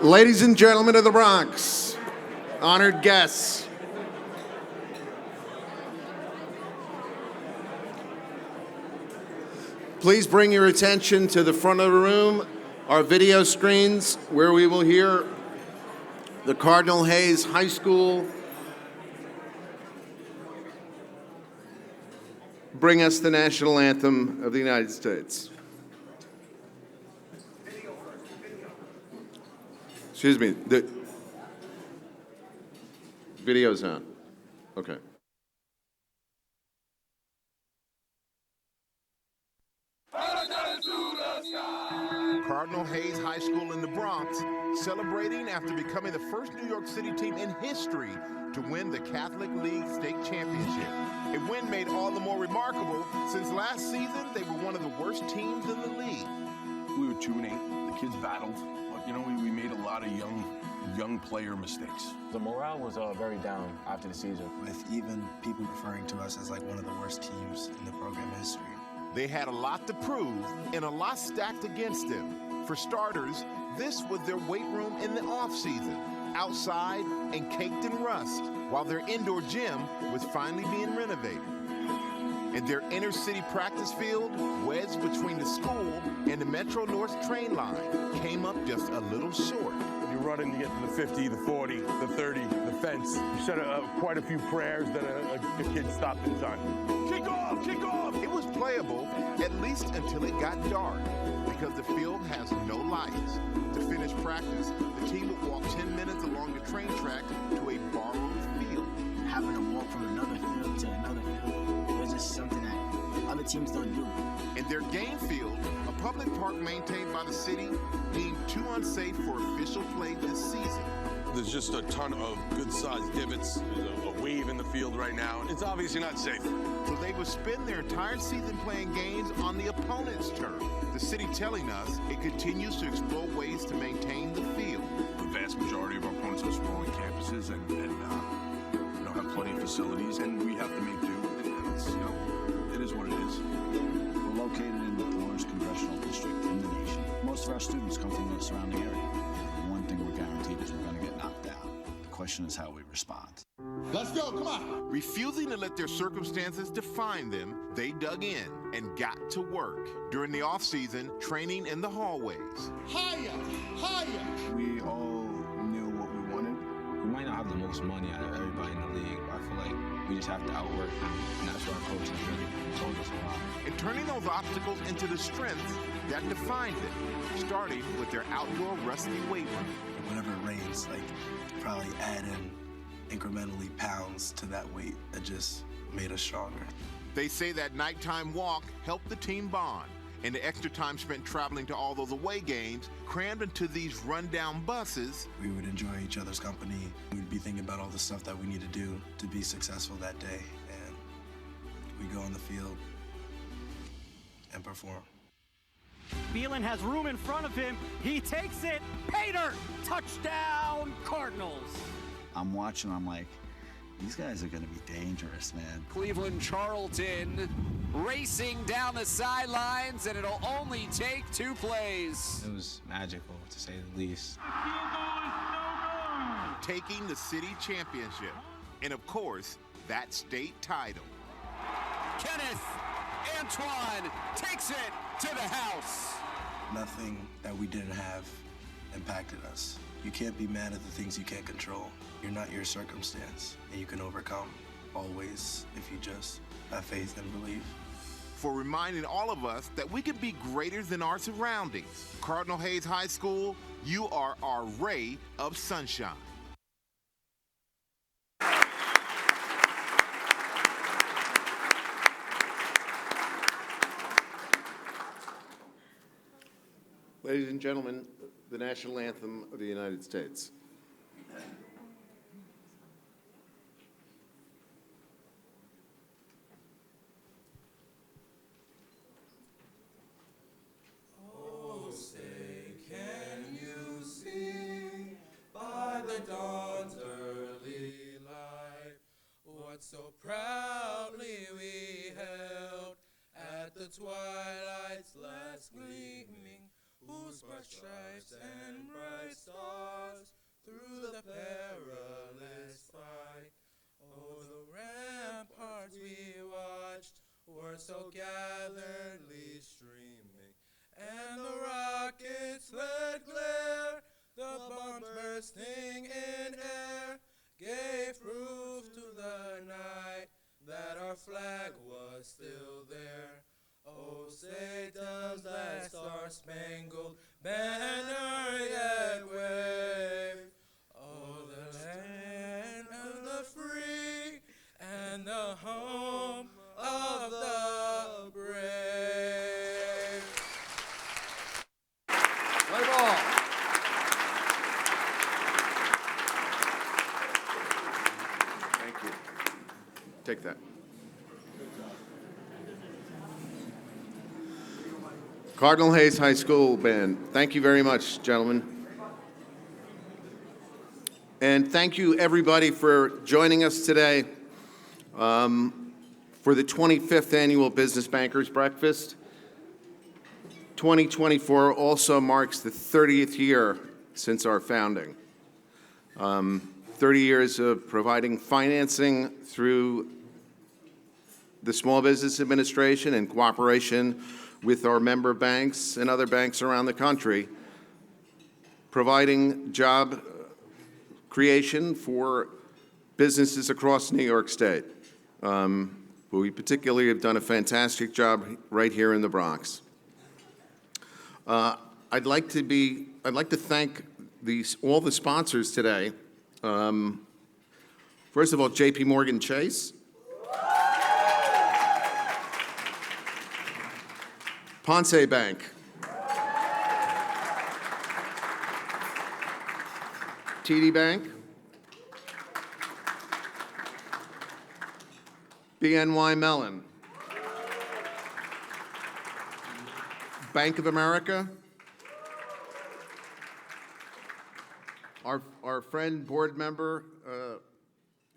Ladies and gentlemen of the Bronx, honored guests, please bring your attention to the front of the room, our video screens, where we will hear the Cardinal Hayes High School bring us the national anthem of the United States. Excuse me, the video's on. Okay. Cardinal Hayes High School in the Bronx celebrating after becoming the first New York City team in history to win the Catholic League State Championship. A win made all the more remarkable since last season they were one of the worst teams in the league. We were 2-8. The kids battled, but we made a lot of young player mistakes. The morale was very down after the season, with even people referring to us as like one of the worst teams in the program history. They had a lot to prove and a lot stacked against them. For starters, this was their weight room in the off-season, outside and caked in rust, while their indoor gym was finally being renovated. And their inner-city practice field, wedged between the school and the Metro North train line, came up just a little short. You're running to get to the 50, the 40, the 30, the fence. You said quite a few prayers that a kid stopped in time. Kick off! Kick off! It was playable, at least until it got dark, because the field has no lights. To finish practice, the team would walk 10 minutes along the train track to a borrowed field. Having to walk from another field to another field was just something that other teams don't do. And their game field, a public park maintained by the city, deemed too unsafe for official play this season. There's just a ton of good-sized divots. There's a wave in the field right now. It's obviously not safe. So they would spend their entire season playing games on the opponent's turf. The city telling us it continues to explore ways to maintain the field. The vast majority of our opponents are sprawling campuses and have plenty of facilities, and we have to make do. And it's, it is what it is. We're located in the poorest congressional district in the nation. Most of our students come from the surrounding area. And one thing we're guaranteed is we're going to get knocked down. The question is how we respond. Let's go, come on. Refusing to let their circumstances define them, they dug in and got to work. During the off-season, training in the hallways. Higher, higher. We all knew what we wanted. We might not have the most money out of everybody in the league, but I feel like we just have to outwork them, and that's what our coaches really told us a lot. And turning those obstacles into the strengths that defined them, starting with their outdoor rusty weight room. Whenever it rains, probably add in incrementally pounds to that weight that just made us stronger. They say that nighttime walk helped the team bond, and the extra time spent traveling to all those away games crammed into these rundown buses. We would enjoy each other's company. We'd be thinking about all the stuff that we need to do to be successful that day, and we go on the field and perform. Phelan has room in front of him. He takes it. Pater! Touchdown, Cardinals. I'm watching, I'm like, these guys are going to be dangerous, man. Cleveland Charlton racing down the sidelines, and it'll only take 2 plays. It was magical, to say the least. Taking the city championship, and of course, that state title. Kenneth Antoine takes it to the house. Nothing that we didn't have impacted us. You can't be mad at the things you can't control. You're not your circumstance, and you can overcome always if you just have faith and believe. For reminding all of us that we can be greater than our surroundings. Cardinal Hayes High School, you are our ray of sunshine. Ladies and gentlemen, the national anthem of the United States. Oh, say, can you see by the dawn's early light what so proudly we held at the twilight's last gleaming, whose bright stripes and bright stars bursting in air gave proof to the night that our flag was still there. Oh, say does that star-spangled banner yet wave? Oh, the land of the free and the home of the brave. Play ball. Thank you. Take that. Cardinal Hayes High School Band, thank you very much, gentlemen. And thank you, everybody, for joining us today for the 25th Annual Business Bankers Breakfast. 2024 also marks the 30th year since our founding. 30 years of providing financing through the Small Business Administration in cooperation with our member banks and other banks around the country, providing job creation for businesses across New York State. But we particularly have done a fantastic job right here in the Bronx. I'd like to thank all the sponsors today. First of all, J.P. Morgan Chase, Ponce Bank, TD Bank, BNY Mellon, Bank of America, our friend, board member,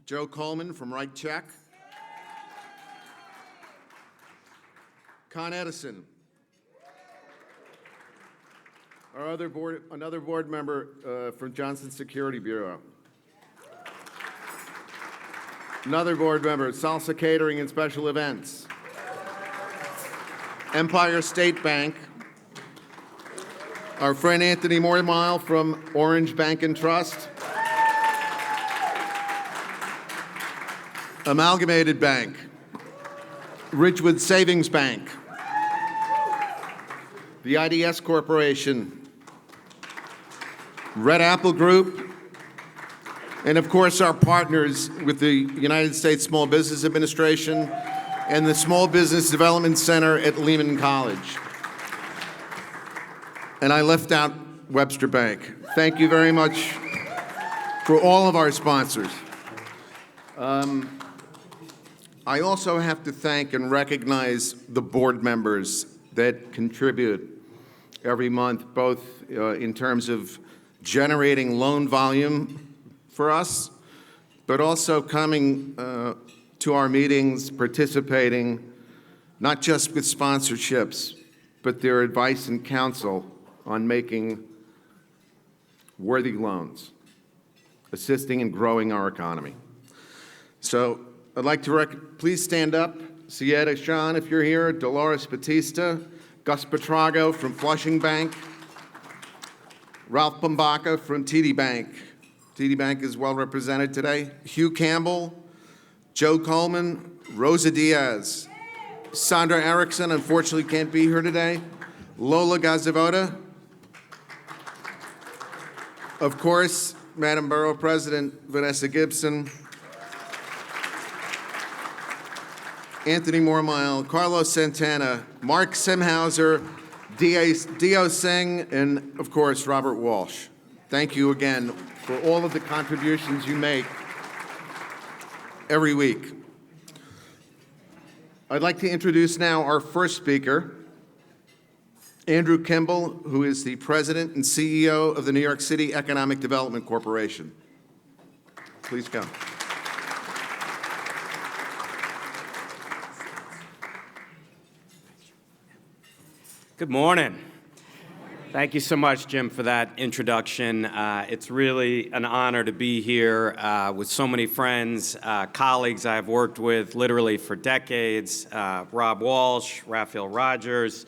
Joe Coleman from Right Check, Con Edison, another board member from Johnson Security Bureau, another board member, Salsa Catering and Special Events, Empire State Bank, our friend Anthony Mormile from Orange Bank and Trust, Amalgamated Bank, Ridgewood Savings Bank, the IDS Corporation, Red Apple Group, and of course our partners with the United States Small Business Administration and the Small Business Development Center at Lehman College. And I left out Webster Bank. Thank you very much for all of our sponsors. I also have to thank and recognize the board members that contribute every month, both in terms of generating loan volume for us, but also coming to our meetings, participating, not just with sponsorships, but their advice and counsel on making worthy loans, assisting in growing our economy. So I'd like to please stand up. Sieta Sean, if you're here, Dolores Batista, Gus Petrago from Flushing Bank, Ralph Pumbaca from TD Bank. TD Bank is well represented today. Hugh Campbell, Joe Coleman, Rosa Diaz, Sandra Erickson, unfortunately can't be here today, Lola Gazavoda, of course, Madam Borough President Vanessa Gibson, Anthony Mormile, Carlos Santana, Mark Simhauser, Dio Singh, and of course, Robert Walsh. Thank you again for all of the contributions you make every week. I'd like to introduce now our first speaker, Andrew Kimball, who is the President and CEO of the New York City Economic Development Corporation. Please come. Good morning. Thank you so much, Jim, for that introduction. It's really an honor to be here with so many friends, colleagues I've worked with literally for decades, Rob Walsh, Raphael Rogers,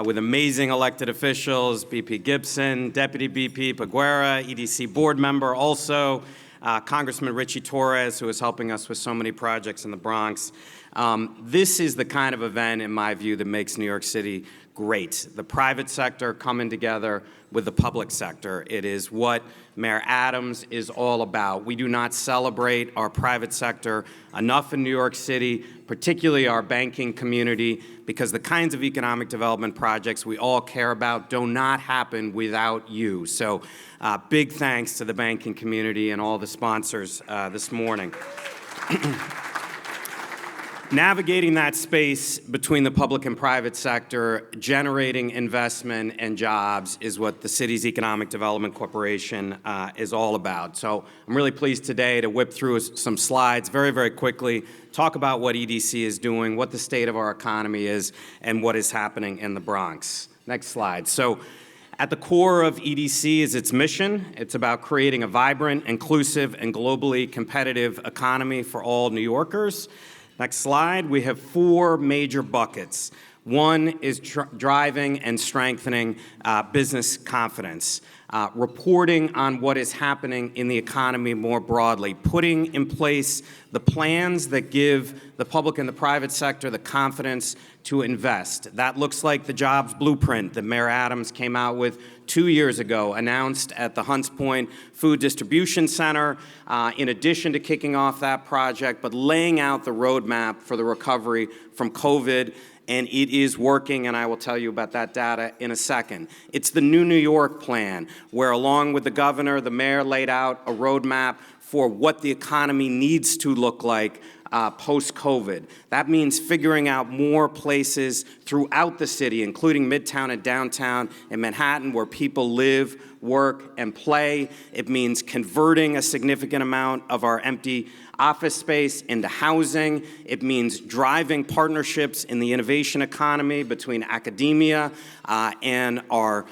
with amazing elected officials, BP Gibson, Deputy BP Paguera, EDC board member also, Congressman Ritchie Torres, who is helping us with so many projects in the Bronx. This is the kind of event, in my view, that makes New York City great. The private sector coming together with the public sector. It is what Mayor Adams is all about. We do not celebrate our private sector enough in New York City, particularly our banking community, because the kinds of economic development projects we all care about do not happen without you. So big thanks to the banking community and all the sponsors this morning. Navigating that space between the public and private sector, generating investment and jobs is what the city's Economic Development Corporation is all about. So I'm really pleased today to whip through some slides very, very quickly, talk about what EDC is doing, what the state of our economy is, and what is happening in the Bronx. Next slide. So at the core of EDC is its mission. It's about creating a vibrant, inclusive, and globally competitive economy for all New Yorkers. Next slide. We have 4 major buckets. One is driving and strengthening business confidence, reporting on what is happening in the economy more broadly, putting in place the plans that give the public and the private sector the confidence to invest. That looks like the jobs blueprint that Mayor Adams came out with 2 years ago, announced at the Hunts Point Food Distribution Center, in addition to kicking off that project, but laying out the roadmap for the recovery from COVID. And it is working, and I will tell you about that data in a second. It's the New New York plan, where along with the governor, the mayor laid out a roadmap for what the economy needs to look like post-COVID. That means figuring out more places throughout the city, including Midtown and downtown and Manhattan, where people live, work, and play. It means converting a significant amount of our empty office space into housing. It means driving partnerships in the innovation economy between academia and our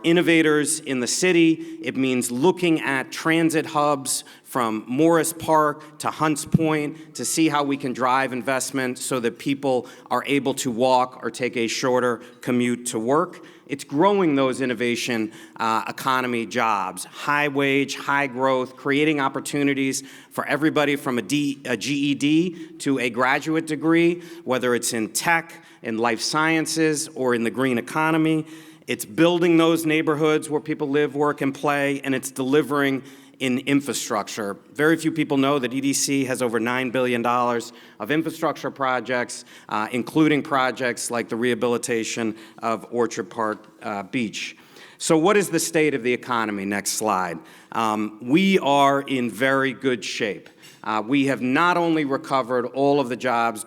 innovators in the city. It means looking at transit hubs from Morris Park to Hunts Point to see how we can drive investment so that people are able to walk or take a shorter commute to work. It's growing those innovation economy jobs, high wage, high growth, creating opportunities for everybody from a GED to a graduate degree, whether it's in tech, in life sciences, or in the green economy. It's building those neighborhoods where people live, work, and play, and it's delivering in infrastructure. Very few people know that EDC has over $9 billion of infrastructure projects, including projects like the rehabilitation of Orchard Park Beach. So what is the state of the economy? Next slide. We are in very good shape. We have not only recovered all of the jobs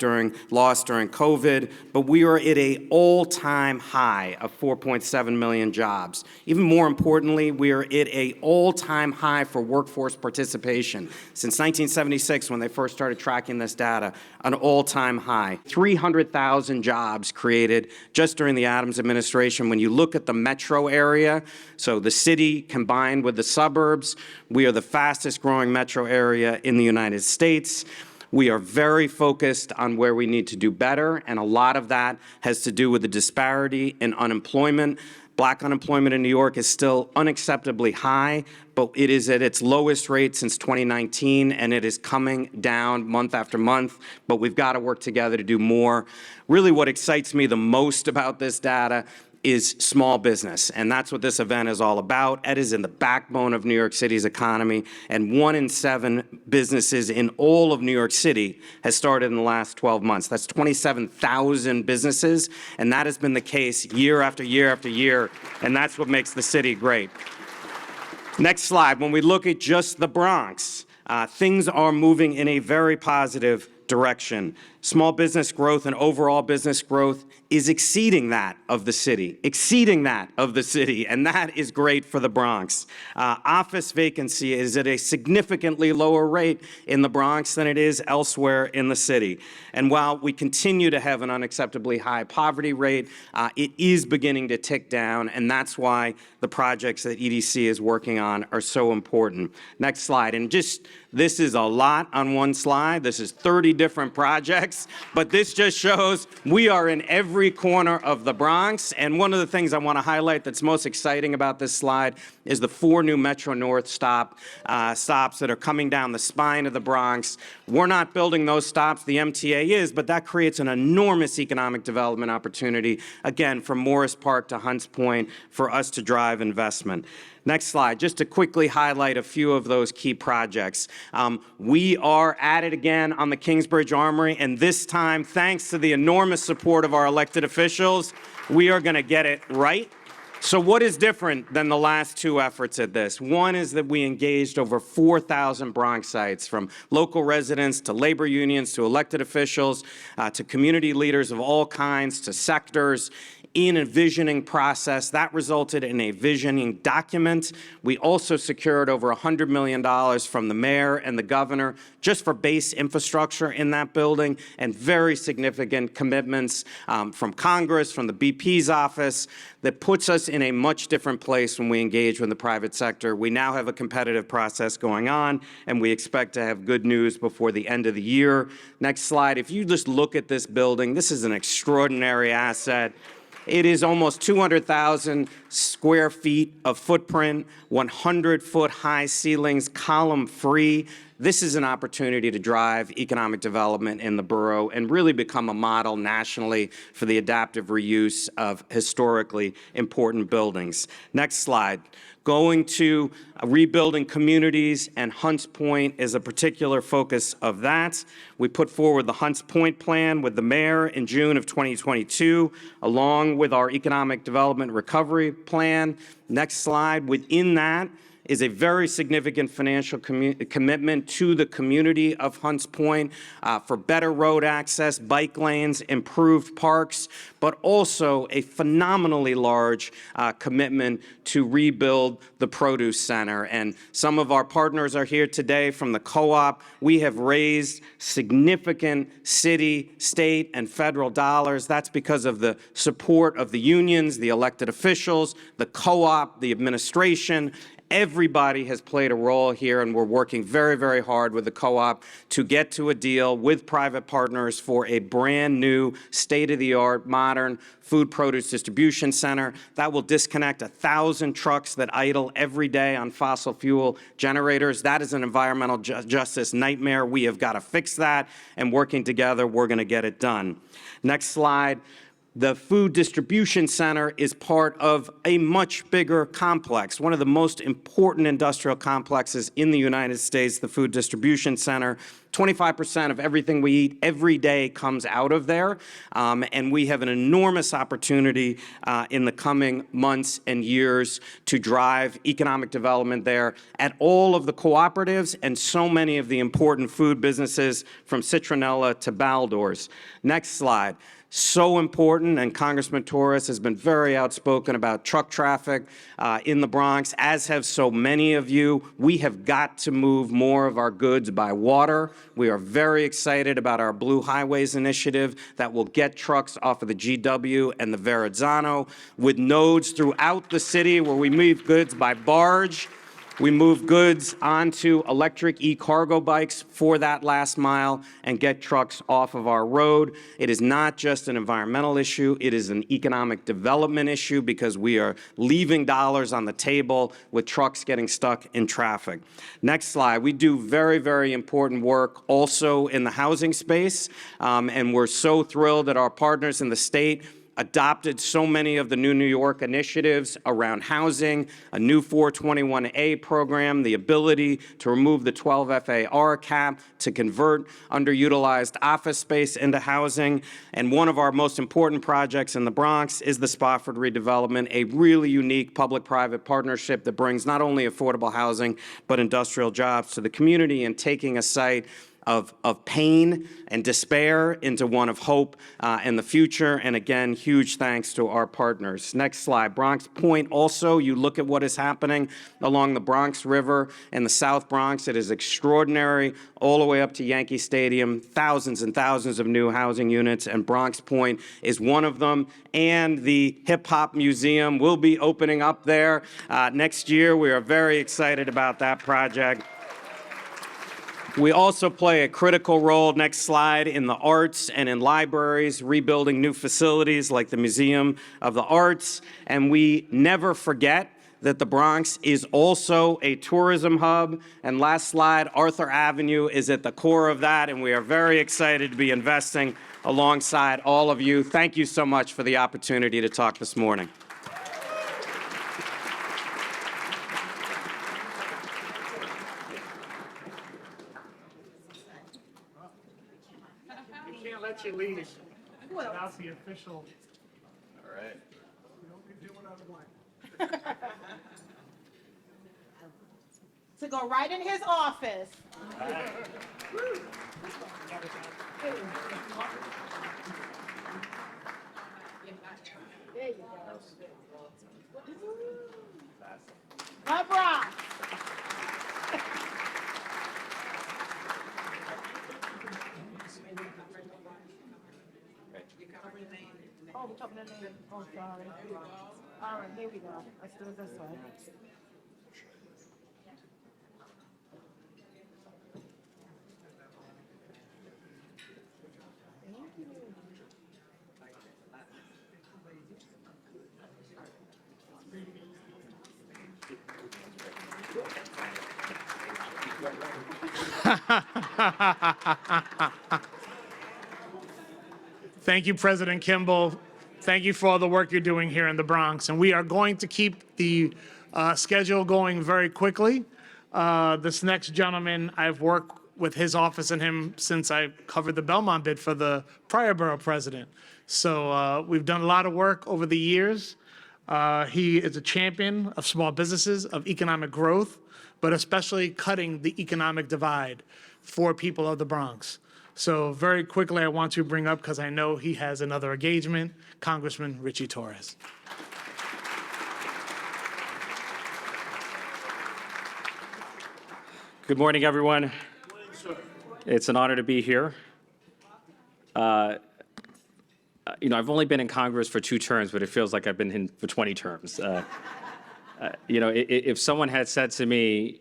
lost during COVID, but we are at an all-time high of 4.7 million jobs. Even more importantly, we are at an all-time high for workforce participation. Since 1976, when they first started tracking this data, an all-time high. 300,000 jobs created just during the Adams administration. When you look at the metro area, so the city combined with the suburbs, we are the fastest growing metro area in the United States. We are very focused on where we need to do better, and a lot of that has to do with the disparity in unemployment. Black unemployment in New York is still unacceptably high, but it is at its lowest rate since 2019, and it is coming down month after month, but we've got to work together to do more. Really what excites me the most about this data is small business, and that's what this event is all about. It is in the backbone of New York City's economy, and 1 in 7 businesses in all of New York City has started in the last 12 months. That's 27,000 businesses, and that has been the case year after year after year, and that's what makes the city great. Next slide. When we look at just the Bronx, things are moving in a very positive direction. Small business growth and overall business growth is exceeding that of the city, and that is great for the Bronx. Office vacancy is at a significantly lower rate in the Bronx than it is elsewhere in the city. And while we continue to have an unacceptably high poverty rate, it is beginning to tick down, and that's why the projects that EDC is working on are so important. Next slide. And this is a lot on one slide. This is 30 different projects, but this just shows we are in every corner of the Bronx. And one of the things I want to highlight that's most exciting about this slide is the 4 new Metro North stops that are coming down the spine of the Bronx. We're not building those stops, the MTA is, but that creates an enormous economic development opportunity, again, from Morris Park to Hunts Point, for us to drive investment. Next slide, just to quickly highlight a few of those key projects. We are at it again on the Kingsbridge Armory, and this time, thanks to the enormous support of our elected officials, we are going to get it right. So what is different than the last 2 efforts at this? One is that we engaged over 4,000 Bronxites, from local residents to labor unions to elected officials to community leaders of all kinds to sectors, in a visioning process. That resulted in a visioning document. We also secured over $100 million from the mayor and the governor just for base infrastructure in that building, and very significant commitments from Congress, from the BP's office, that puts us in a much different place when we engage with the private sector. We now have a competitive process going on, and we expect to have good news before the end of the year. Next slide. If you just look at this building, this is an extraordinary asset. It is almost 200,000 square feet of footprint, 100-foot high ceilings, column-free. This is an opportunity to drive economic development in the borough and really become a model nationally for the adaptive reuse of historically important buildings. Next slide. Going to rebuilding communities, and Hunts Point is a particular focus of that. We put forward the Hunts Point plan with the mayor in June of 2022, along with our economic development recovery plan. Next slide. Within that is a very significant financial commitment to the community of Hunts Point for better road access, bike lanes, improved parks, but also a phenomenally large commitment to rebuild the produce center. And some of our partners are here today from the co-op. We have raised significant city, state, and federal dollars. That's because of the support of the unions, the elected officials, the co-op, the administration. Everybody has played a role here, and we're working very, very hard with the co-op to get to a deal with private partners for a brand new, state-of-the-art, modern food produce distribution center that will disconnect 1,000 trucks that idle every day on fossil fuel generators. That is an environmental justice nightmare. We have got to fix that, and working together, we're going to get it done. Next slide. The food distribution center is part of a much bigger complex, one of the most important industrial complexes in the United States, the food distribution center. 25% of everything we eat every day comes out of there, and we have an enormous opportunity in the coming months and years to drive economic development there at all of the cooperatives and so many of the important food businesses, from Citronella to Baldor's. Next slide. So important, and Congressman Torres has been very outspoken about truck traffic in the Bronx, as have so many of you. We have got to move more of our goods by water. We are very excited about our Blue Highways initiative that will get trucks off of the GW and the Verrazzano, with nodes throughout the city where we move goods by barge. We move goods onto electric e-cargo bikes for that last mile and get trucks off of our road. It is not just an environmental issue, it is an economic development issue, because we are leaving dollars on the table with trucks getting stuck in traffic. Next slide. We do very, very important work also in the housing space, and we're so thrilled that our partners in the state adopted so many of the New York initiatives around housing, a new 421A program, the ability to remove the 12 FAR cap to convert underutilized office space into housing. And one of our most important projects in the Bronx is the Spofford redevelopment, a really unique public-private partnership that brings not only affordable housing, but industrial jobs to the community, and taking a site of pain and despair into one of hope in the future. And again, huge thanks to our partners. Next slide. Bronx Point also, you look at what is happening along the Bronx River in the South Bronx. It is extraordinary, all the way up to Yankee Stadium, thousands and thousands of new housing units, and Bronx Point is one of them. And the Hip Hop Museum will be opening up there next year. We are very excited about that project. We also play a critical role, next slide, in the arts and in libraries, rebuilding new facilities like the Museum of the Arts. And we never forget that the Bronx is also a tourism hub. And last slide, Arthur Avenue is at the core of that, and we are very excited to be investing alongside all of you. Thank you so much for the opportunity to talk this morning. We can't let you leave without the official. All right. To go right in his office. There you go. The Bronx. Oh, we're covering the name. Oh, sorry. All right, here we go. Let's do it this way. Thank you, President Kimball. Thank you for all the work you're doing here in the Bronx. And we are going to keep the schedule going very quickly. This next gentleman, I've worked with his office and him since I covered the Belmont bid for the prior borough president. So we've done a lot of work over the years. He is a champion of small businesses, of economic growth, but especially cutting the economic divide for people of the Bronx. So very quickly, I want to bring up, because I know he has another engagement, Congressman Ritchie Torres. Good morning, everyone. It's an honor to be here. I've only been in Congress for 2 terms, but it feels like I've been in for 20 terms. If someone had said to me,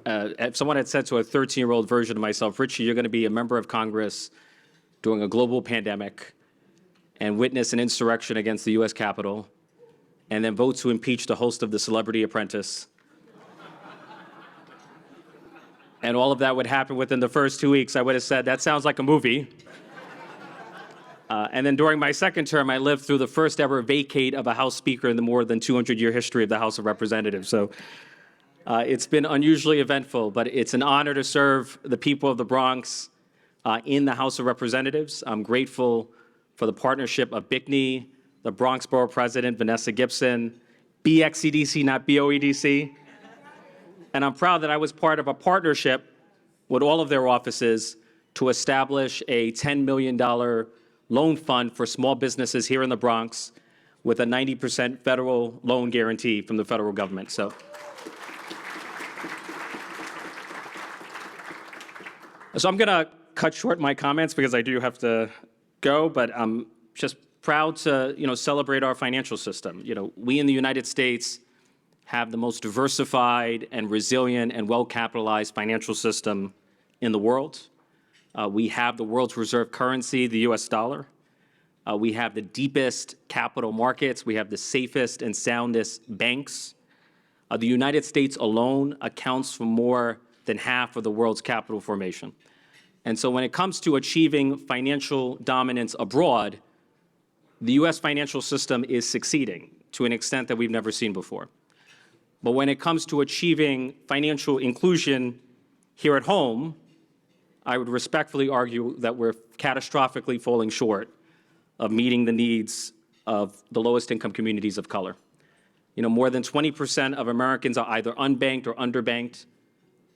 if someone had said to a 13-year-old version of myself, Richie, you're going to be a member of Congress during a global pandemic and witness an insurrection against the U.S. Capitol, and then vote to impeach the host of The Celebrity Apprentice, and all of that would happen within the first 2 weeks, I would have said, that sounds like a movie. And then during my second term, I lived through the first ever vacate of a House Speaker in the more than 200-year history of the House of Representatives. So it's been unusually eventful, but it's an honor to serve the people of the Bronx in the House of Representatives. I'm grateful for the partnership of BICNY, the Bronx Borough President, Vanessa Gibson, BXCDC, not BOEDC. And I'm proud that I was part of a partnership with all of their offices to establish a $10 million loan fund for small businesses here in the Bronx with a 90% federal loan guarantee from the federal government. So I'm going to cut short my comments because I do have to go, but I'm just proud to, celebrate our financial system. We in the United States have the most diversified and resilient and well-capitalized financial system in the world. We have the world's reserve currency, the US dollar. We have the deepest capital markets. We have the safest and soundest banks. The United States alone accounts for more than half of the world's capital formation. And so when it comes to achieving financial dominance abroad, the US financial system is succeeding to an extent that we've never seen before. But when it comes to achieving financial inclusion here at home, I would respectfully argue that we're catastrophically falling short of meeting the needs of the lowest income communities of color. More than 20% of Americans are either unbanked or underbanked,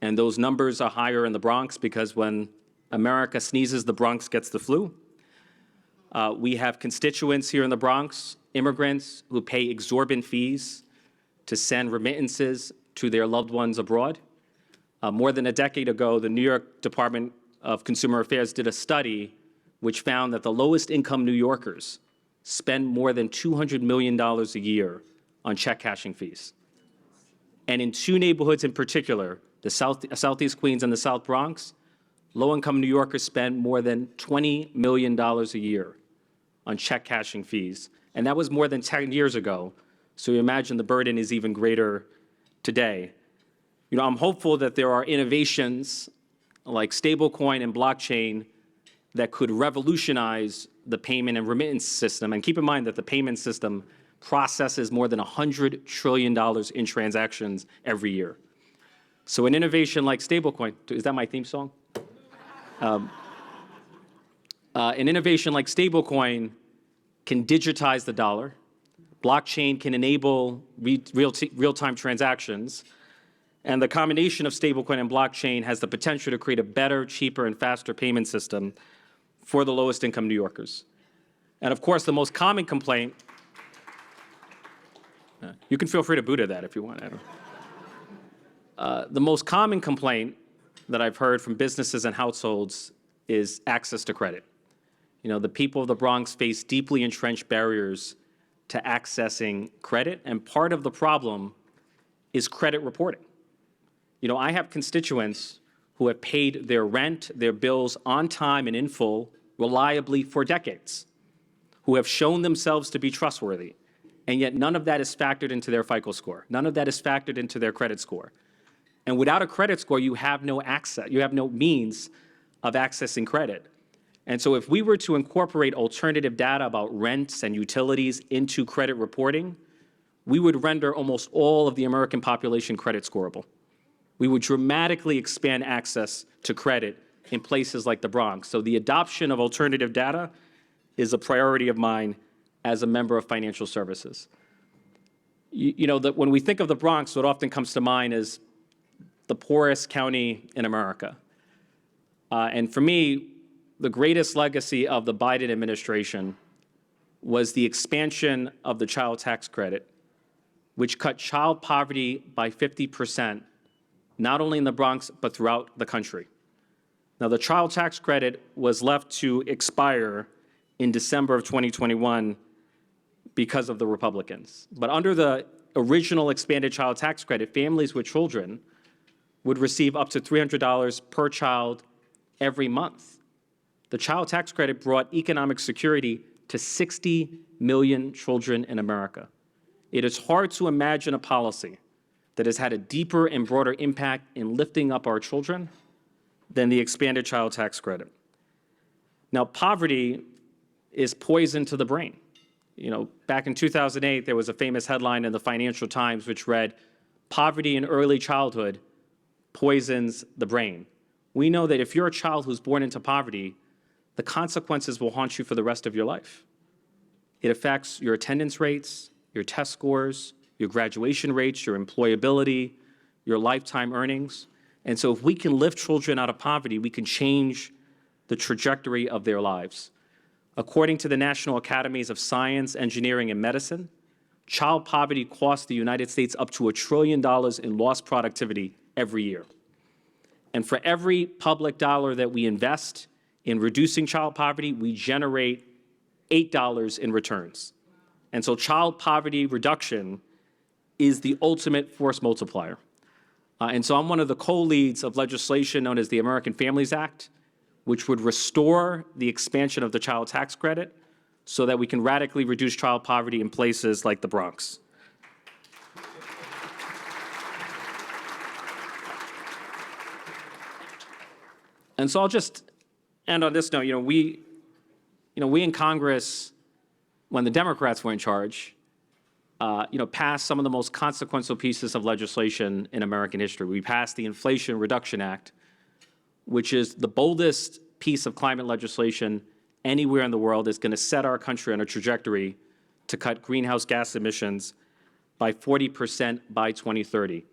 and those numbers are higher in the Bronx because when America sneezes, the Bronx gets the flu. We have constituents here in the Bronx, immigrants who pay exorbitant fees to send remittances to their loved ones abroad. More than a decade ago, the New York Department of Consumer Affairs did a study which found that the lowest income New Yorkers spend more than $200 million a year on check cashing fees. And in two neighborhoods in particular, the Southeast Queens and the South Bronx, low-income New Yorkers spend more than $20 million a year on check cashing fees. And that was more than 10 years ago. So you imagine the burden is even greater today. You know, I'm hopeful that there are innovations like stablecoin and blockchain that could revolutionize the payment and remittance system. And keep in mind that the payment system processes more than $100 trillion in transactions every year. So an innovation like stablecoin, is that my theme song? An innovation like stablecoin can digitize the dollar. Blockchain can enable real-time transactions. And the combination of stablecoin and blockchain has the potential to create a better, cheaper, and faster payment system for the lowest income New Yorkers. And of course, the most common complaint, you can feel free to boot at that if you want. The most common complaint that I've heard from businesses and households is access to credit. You know, the people of the Bronx face deeply entrenched barriers to accessing credit, and part of the problem is credit reporting. You know, I have constituents who have paid their rent, their bills on time and in full, reliably for decades, who have shown themselves to be trustworthy, and yet none of that is factored into their FICO score. None of that is factored into their credit score. And without a credit score, you have no access, you have no means of accessing credit. And so if we were to incorporate alternative data about rents and utilities into credit reporting, we would render almost all of the American population credit scoreable. We would dramatically expand access to credit in places like the Bronx. So the adoption of alternative data is a priority of mine as a member of financial services. You know, that when we think of the Bronx, what often comes to mind is the poorest county in America. And for me, the greatest legacy of the Biden administration was the expansion of the child tax credit, which cut child poverty by 50%, not only in the Bronx, but throughout the country. Now, the child tax credit was left to expire in December of 2021 because of the Republicans. But under the original expanded child tax credit, families with children would receive up to $300 per child every month. The child tax credit brought economic security to 60 million children in America. It is hard to imagine a policy that has had a deeper and broader impact in lifting up our children than the expanded child tax credit. Now, poverty is poison to the brain. You know, back in 2008, there was a famous headline in the Financial Times which read, "Poverty in early childhood poisons the brain." We know that if you're a child who's born into poverty, the consequences will haunt you for the rest of your life. It affects your attendance rates, your test scores, your graduation rates, your employability, your lifetime earnings. And so if we can lift children out of poverty, we can change the trajectory of their lives. According to the National Academies of Science, Engineering, and Medicine, child poverty costs the United States up to $1 trillion in lost productivity every year. And for every public dollar that we invest in reducing child poverty, we generate $8 in returns. And so child poverty reduction is the ultimate force multiplier. And so I'm one of the co-leads of legislation known as the American Families Act, which would restore the expansion of the child tax credit so that we can radically reduce child poverty in places like the Bronx. And so I'll just end on this note. We in Congress, when the Democrats were in charge, passed some of the most consequential pieces of legislation in American history. We passed the Inflation Reduction Act, which is the boldest piece of climate legislation anywhere in the world. Is going to set our country on a trajectory to cut greenhouse gas emissions by 40% by 2030.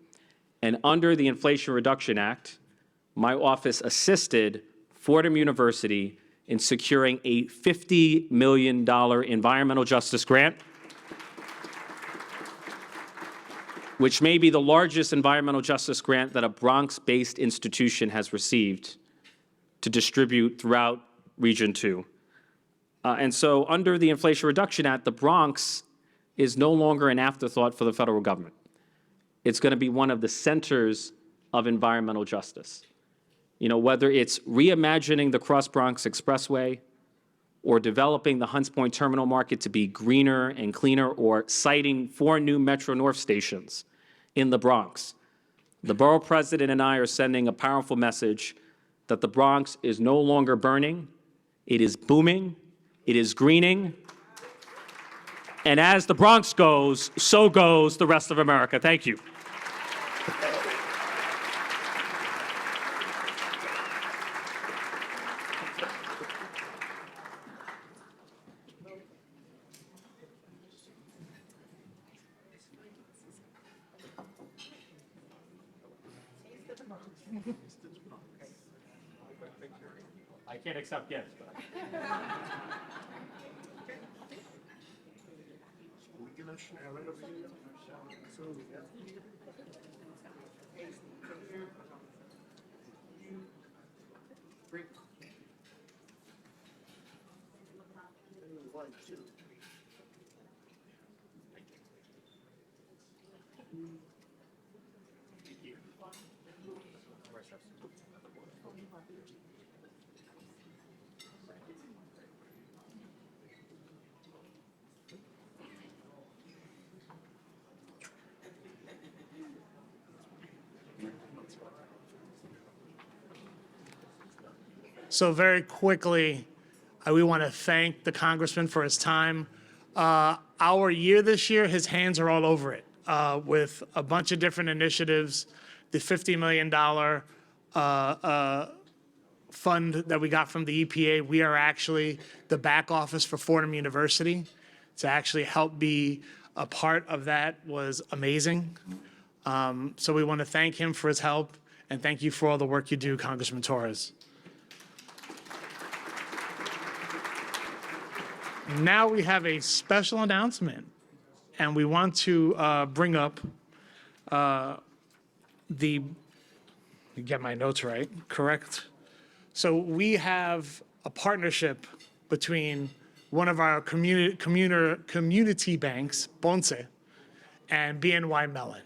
And under the Inflation Reduction Act, my office assisted Fordham University in securing a $50 million environmental justice grant, which may be the largest environmental justice grant that a Bronx-based institution has received to distribute throughout Region 2. And so under the Inflation Reduction Act, the Bronx is no longer an afterthought for the federal government. It's going to be one of the centers of environmental justice. You know, whether it's reimagining the Cross Bronx Expressway, or developing the Hunts Point Terminal Market to be greener and cleaner, or siting 4 new Metro North stations in the Bronx, the borough president and I are sending a powerful message that the Bronx is no longer burning, it is booming, it is greening, and as the Bronx goes, so goes the rest of America. Thank you. I can't accept gifts, but. So very quickly, we want to thank the Congressman for his time. Our year this year, his hands are all over it with a bunch of different initiatives, the $50 million fund that we got from the EPA. We are actually the back office for Fordham University. To actually help be a part of that was amazing. So we want to thank him for his help, and thank you for all the work you do, Congressman Torres. Now we have a special announcement, and we want to bring up get my notes right, correct? So we have a partnership between one of our community banks, Ponce, and BNY Mellon.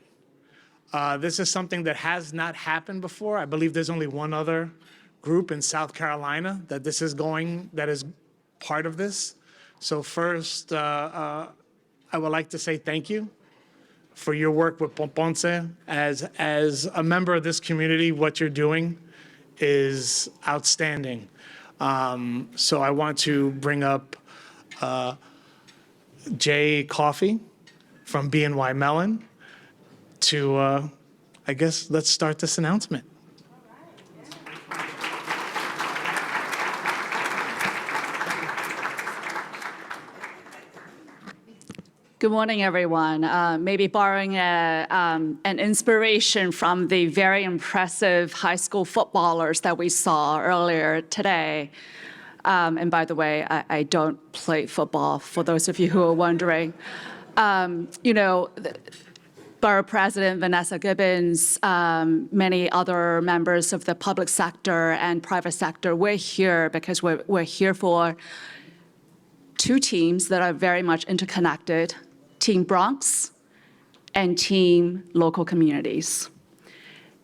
This is something that has not happened before. I believe there's only one other group in South Carolina that is part of this. So first, I would like to say thank you for your work with Ponce. As a member of this community, what you're doing is outstanding. So I want to bring up Jay Coffey from BNY Mellon to, I guess, let's start this announcement. Good morning, everyone. Maybe borrowing an inspiration from the very impressive high school footballers that we saw earlier today. And by the way, I don't play football, for those of you who are wondering. Borough President Vanessa Gibbons, many other members of the public sector and private sector, we're here because we're here for 2 teams that are very much interconnected. Team Bronx and Team Local Communities.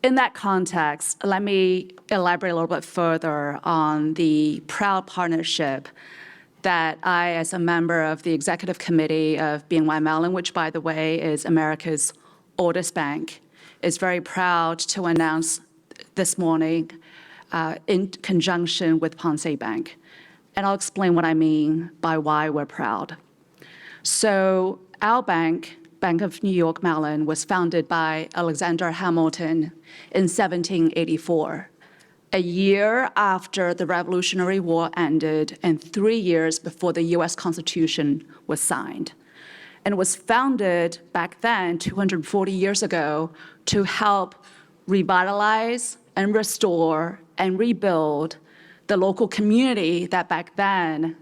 In that context, let me elaborate a little bit further on the proud partnership that I, as a member of the executive committee of BNY Mellon, which, by the way, is America's oldest bank, is very proud to announce this morning in conjunction with Ponce Bank. And I'll explain what I mean by why we're proud. So our bank, Bank of New York Mellon, was founded by Alexander Hamilton in 1784, a year after the Revolutionary War ended and 3 years before the US Constitution was signed. And it was founded back then, 240 years ago, to help revitalize and restore and rebuild the local community that back then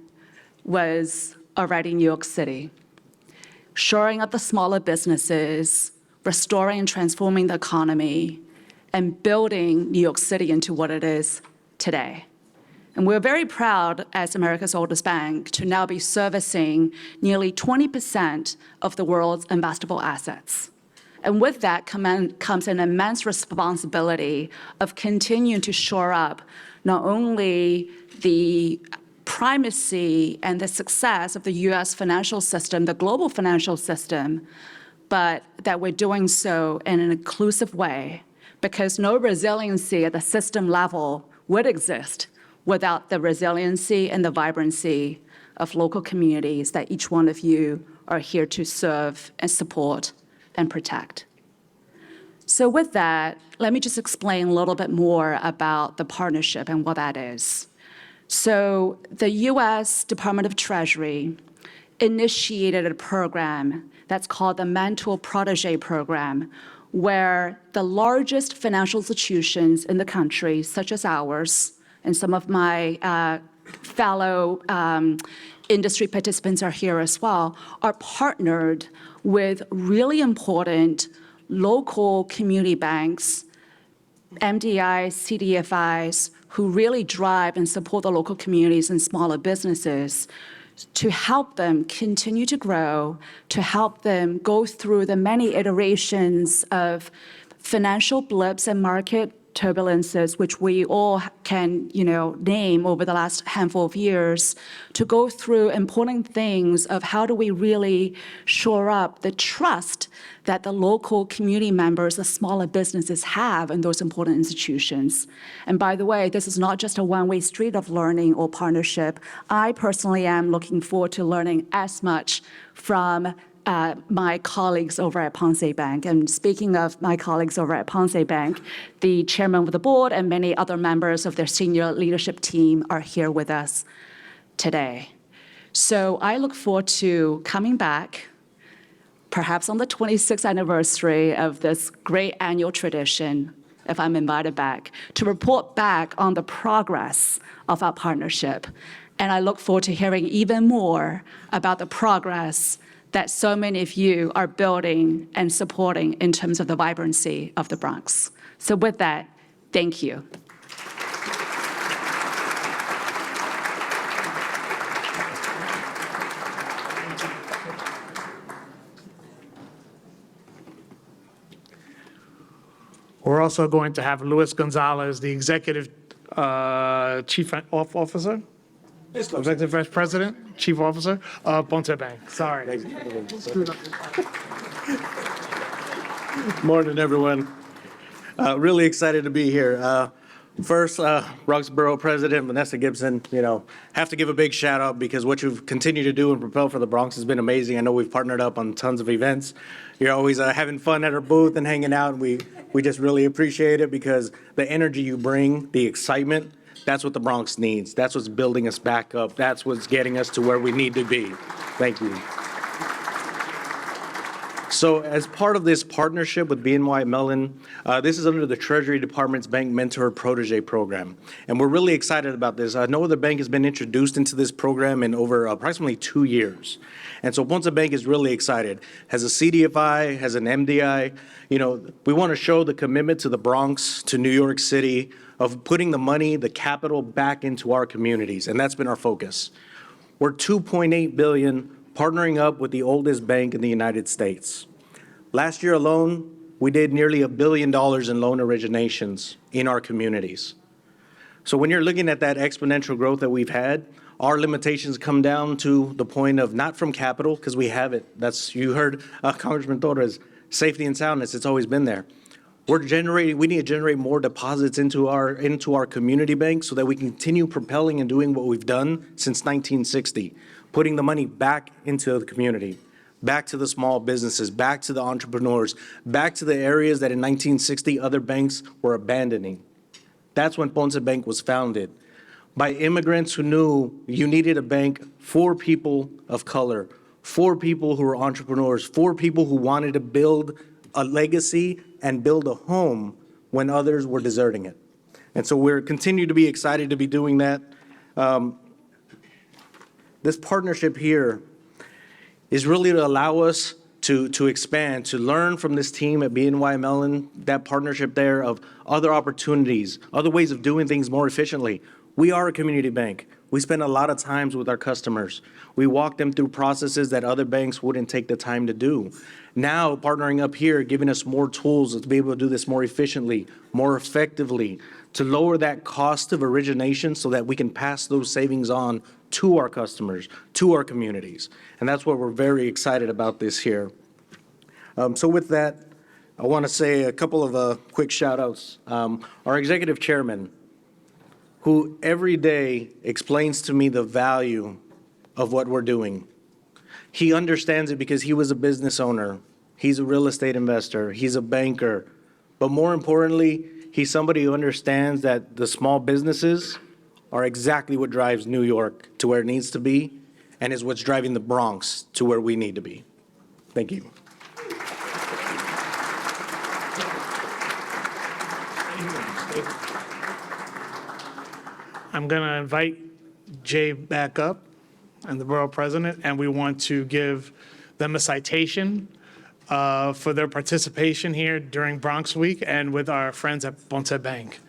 was already New York City. Shoring up the smaller businesses, restoring and transforming the economy, and building New York City into what it is today. And we're very proud, as America's oldest bank, to now be servicing nearly 20% of the world's investable assets. And with that comes an immense responsibility of continuing to shore up not only the primacy and the success of the U.S. financial system, the global financial system, but that we're doing so in an inclusive way, because no resiliency at the system level would exist without the resiliency and the vibrancy of local communities that each one of you are here to serve and support and protect. So with that, let me just explain a little bit more about the partnership and what that is. So the U.S. Department of Treasury initiated a program that's called the Mentor Protege Program, where the largest financial institutions in the country, such as ours, and some of my fellow industry participants are here as well, are partnered with really important local community banks, MDIs, CDFIs, who really drive and support the local communities and smaller businesses to help them continue to grow, to help them go through the many iterations of financial blips and market turbulences, which we all can, name over the last handful of years, to go through important things of how do we really shore up the trust that the local community members, the smaller businesses have in those important institutions. And by the way, this is not just a one-way street of learning or partnership. I personally am looking forward to learning as much from my colleagues over at Ponce Bank. And speaking of my colleagues over at Ponce Bank, the chairman of the board and many other members of their senior leadership team are here with us today. So I look forward to coming back, perhaps on the 26th anniversary of this great annual tradition, if I'm invited back, to report back on the progress of our partnership. And I look forward to hearing even more about the progress that so many of you are building and supporting in terms of the vibrancy of the Bronx. So with that, thank you. We're also going to have Luis Gonzalez, the Executive Chief Officer, Executive Vice President, Chief Officer of Ponce Bank. Sorry. Morning, everyone. Really excited to be here. First, Bronx Borough President Vanessa Gibson, have to give a big shout out because what you've continued to do and propel for the Bronx has been amazing. I know we've partnered up on tons of events. You're always having fun at our booth and hanging out, and we just really appreciate it because the energy you bring, the excitement, that's what the Bronx needs. That's what's building us back up. That's what's getting us to where we need to be. Thank you. So as part of this partnership with BNY Mellon, this is under the Treasury Department's Bank Mentor Protege Program. And we're really excited about this. No other bank has been introduced into this program in over approximately 2 years. And so Ponce Bank is really excited. Has a CDFI, has an MDI. We want to show the commitment to the Bronx, to New York City, of putting the money, the capital back into our communities. And that's been our focus. We're $2.8 billion partnering up with the oldest bank in the United States. Last year alone, we did nearly $1 billion in loan originations in our communities. So when you're looking at that exponential growth that we've had, our limitations come down to the point of not from capital, because we have it. You heard Congressman Torres, safety and soundness, it's always been there. We need to generate more deposits into our community bank so that we can continue propelling and doing what we've done since 1960, putting the money back into the community, back to the small businesses, back to the entrepreneurs, back to the areas that in 1960 other banks were abandoning. That's when Ponce Bank was founded, by immigrants who knew you needed a bank for people of color, for people who were entrepreneurs, for people who wanted to build a legacy and build a home when others were deserting it. And so we're continue to be excited to be doing that. This partnership here is really to allow us to expand, to learn from this team at BNY Mellon, that partnership there of other opportunities, other ways of doing things more efficiently. We are a community bank. We spend a lot of times with our customers. We walk them through processes that other banks wouldn't take the time to do. Now, partnering up here, giving us more tools to be able to do this more efficiently, more effectively, to lower that cost of origination so that we can pass those savings on to our customers, to our communities. And that's what we're very excited about this here. So with that, I want to say a couple of quick shout outs. Our executive chairman, who every day explains to me the value of what we're doing. He understands it because he was a business owner. He's a real estate investor. He's a banker. But more importantly, he's somebody who understands that the small businesses are exactly what drives New York to where it needs to be and is what's driving the Bronx to where we need to be. Thank you. I'm going to invite Jay back up and the borough president, and we want to give them a citation for their participation here during Bronx Week and with our friends at Ponce Bank.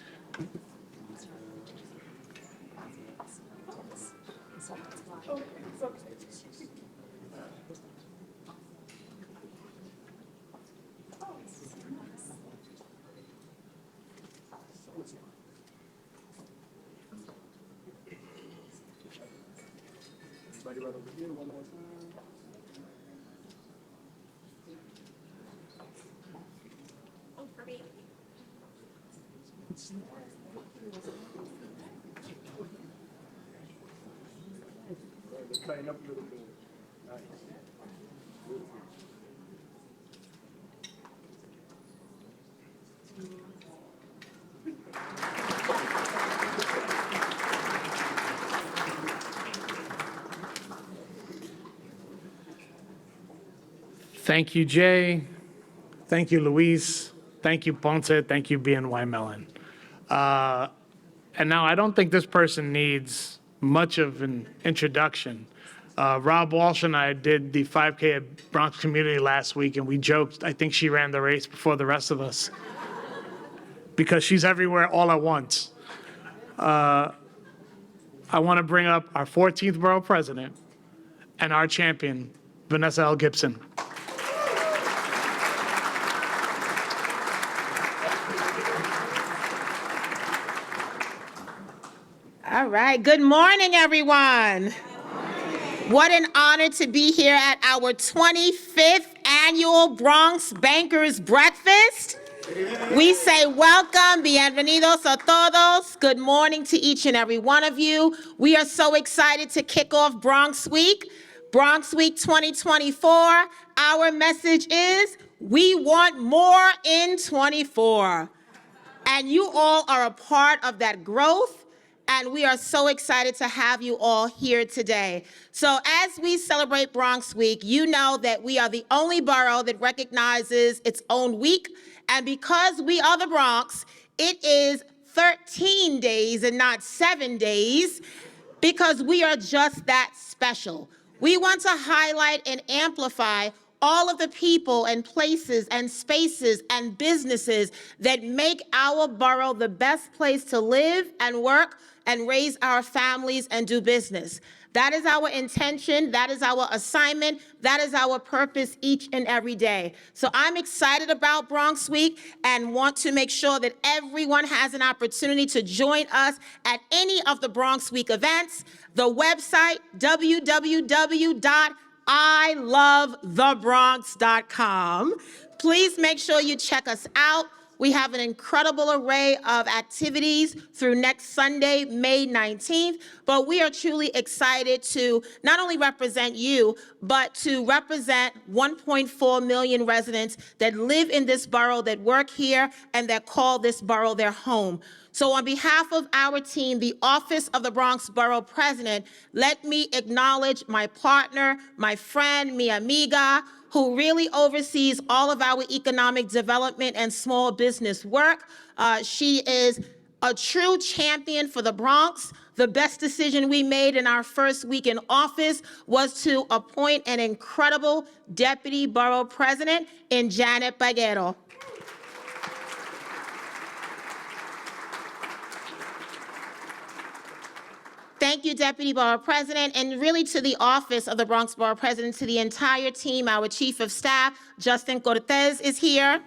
Thank you, Jay. Thank you, Luis. Thank you, Ponce. Thank you, BNY Mellon. And now I don't think this person needs much of an introduction. Rob Walsh and I did the 5K at Bronx Community last week, and we joked, I think she ran the race before the rest of us because she's everywhere all at once. I want to bring up our 14th borough president and our champion, Vanessa L. Gibson. All right. Good morning, everyone. What an honor to be here at our 25th annual Bronx Bankers Breakfast. We say welcome, bienvenidos a todos. Good morning to each and every one of you. We are so excited to kick off Bronx Week 2024. Our message is, we want more in 24. And you all are a part of that growth. And we are so excited to have you all here today. So as we celebrate Bronx Week, you know that we are the only borough that recognizes its own week. And because we are the Bronx, it is 13 days and not 7 days, because we are just that special. We want to highlight and amplify all of the people and places and spaces and businesses that make our borough the best place to live and work and raise our families and do business. That is our intention, that is our assignment, that is our purpose each and every day. So I'm excited about Bronx Week and want to make sure that everyone has an opportunity to join us at any of the Bronx Week events. The website, www.ilovethebronx.com. Please make sure you check us out. We have an incredible array of activities through next Sunday, May 19th, but we are truly excited to not only represent you, but to represent 1.4 million residents that live in this borough, that work here, and that call this borough their home. So on behalf of our team, the Office of the Bronx Borough President, let me acknowledge my partner, my friend, mi amiga, who really oversees all of our economic development and small business work. She is a true champion for the Bronx. The best decision we made in our first week in office was to appoint an incredible deputy borough president in Janet Baguero. Thank you, Deputy Borough President, and really to the office of the Bronx Borough President, to the entire team. Our Chief of Staff, Justin Cortez, is here.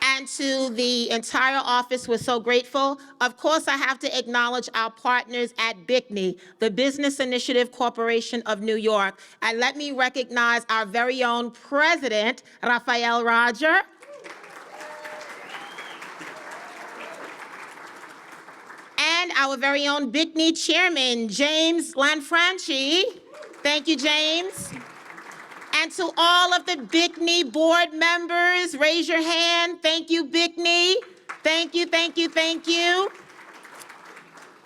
And to the entire office, we're so grateful. Of course, I have to acknowledge our partners at BICNY, the Business Initiative Corporation of New York. And let me recognize our very own president, Rafael Roger. And our very own BICNY chairman, James Lanfranchi. Thank you, James. And to all of the BICNY board members, raise your hand. Thank you, BICNY. Thank you, thank you, thank you.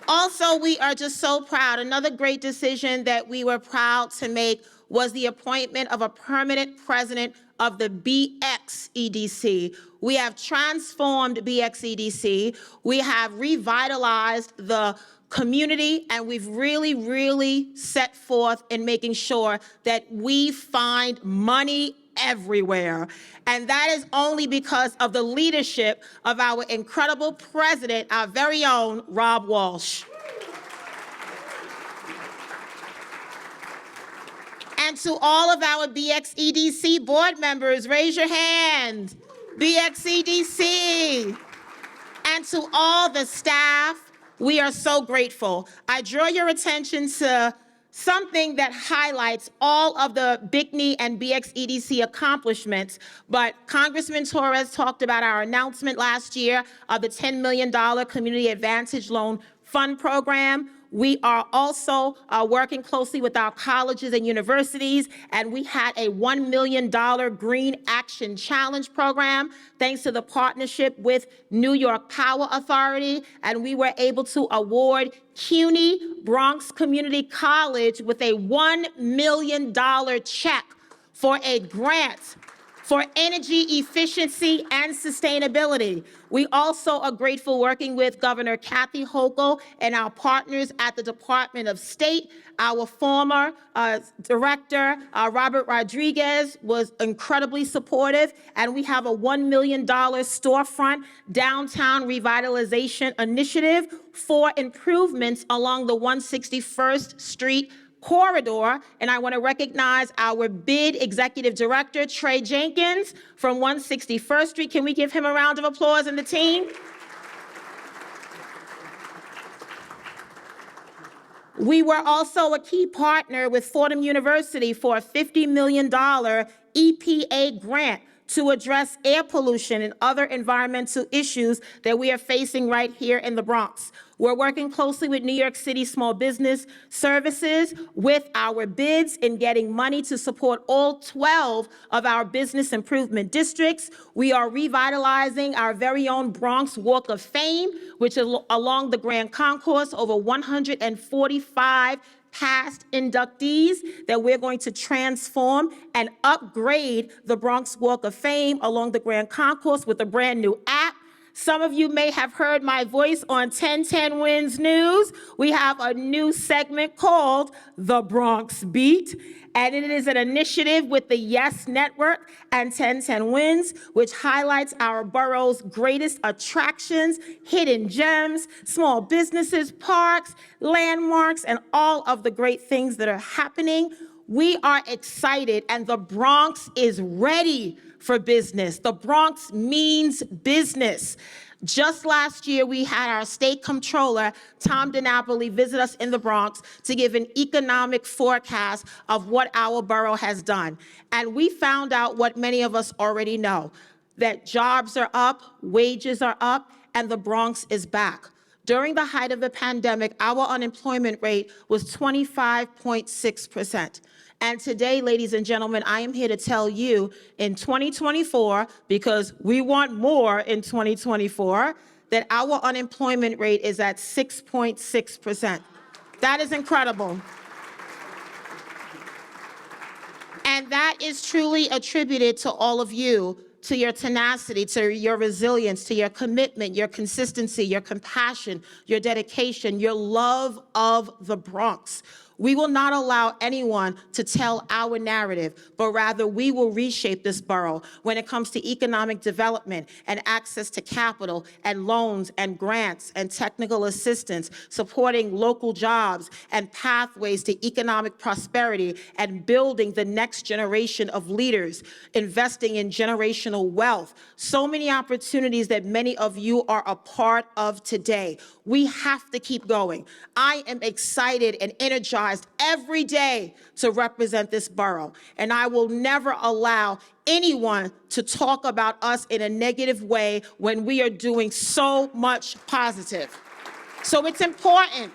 Also, we are just so proud. Another great decision that we were proud to make was the appointment of a permanent president of the BXEDC. We have transformed BXEDC. We have revitalized the community, and we've really set forth in making sure that we find money everywhere. And that is only because of the leadership of our incredible president, our very own Rob Walsh. And to all of our BXEDC board members, raise your hand. BXEDC. And to all the staff, we are so grateful. I draw your attention to something that highlights all of the BICNY and BXEDC accomplishments, but Congressman Torres talked about our announcement last year of the $10 million Community Advantage Loan Fund Program. We are also working closely with our colleges and universities, and we had a $1 million Green Action Challenge program, thanks to the partnership with New York Power Authority, and we were able to award CUNY Bronx Community College with a $1 million check for a grant for energy efficiency and sustainability. We also are grateful working with Governor Kathy Hochul and our partners at the Department of State. Our former director, Robert Rodriguez, was incredibly supportive, and we have a $1 million storefront downtown revitalization initiative for improvements along the 161st Street corridor, and I want to recognize our BID Executive Director, Trey Jenkins, from 161st Street. Can we give him a round of applause and the team? We were also a key partner with Fordham University for a $50 million EPA grant to address air pollution and other environmental issues that we are facing right here in the Bronx. We're working closely with New York City Small Business Services with our bids in getting money to support all 12 of our business improvement districts. We are revitalizing our very own Bronx Walk of Fame, which is along the Grand Concourse, over 145 past inductees that we're going to transform and upgrade the Bronx Walk of Fame along the Grand Concourse with a brand new app. Some of you may have heard my voice on 1010 Wins News. We have a new segment called The Bronx Beat, and it is an initiative with the Yes Network and 1010 Wins, which highlights our borough's greatest attractions, hidden gems, small businesses, parks, landmarks, and all of the great things that are happening. We are excited, and the Bronx is ready for business. The Bronx means business. Just last year, we had our state comptroller, Tom DiNapoli, visit us in the Bronx to give an economic forecast of what our borough has done. And we found out what many of us already know, that jobs are up, wages are up, and the Bronx is back. During the height of the pandemic, our unemployment rate was 25.6%. And today, ladies and gentlemen, I am here to tell you in 2024, because we want more in 2024, that our unemployment rate is at 6.6%. That is incredible. And that is truly attributed to all of you, to your tenacity, to your resilience, to your commitment, your consistency, your compassion, your dedication, your love of the Bronx. We will not allow anyone to tell our narrative, but rather we will reshape this borough when it comes to economic development and access to capital and loans and grants and technical assistance, supporting local jobs and pathways to economic prosperity and building the next generation of leaders, investing in generational wealth. So many opportunities that many of you are a part of today. We have to keep going. I am excited and energized every day to represent this borough, and I will never allow anyone to talk about us in a negative way when we are doing so much positive. So it's important.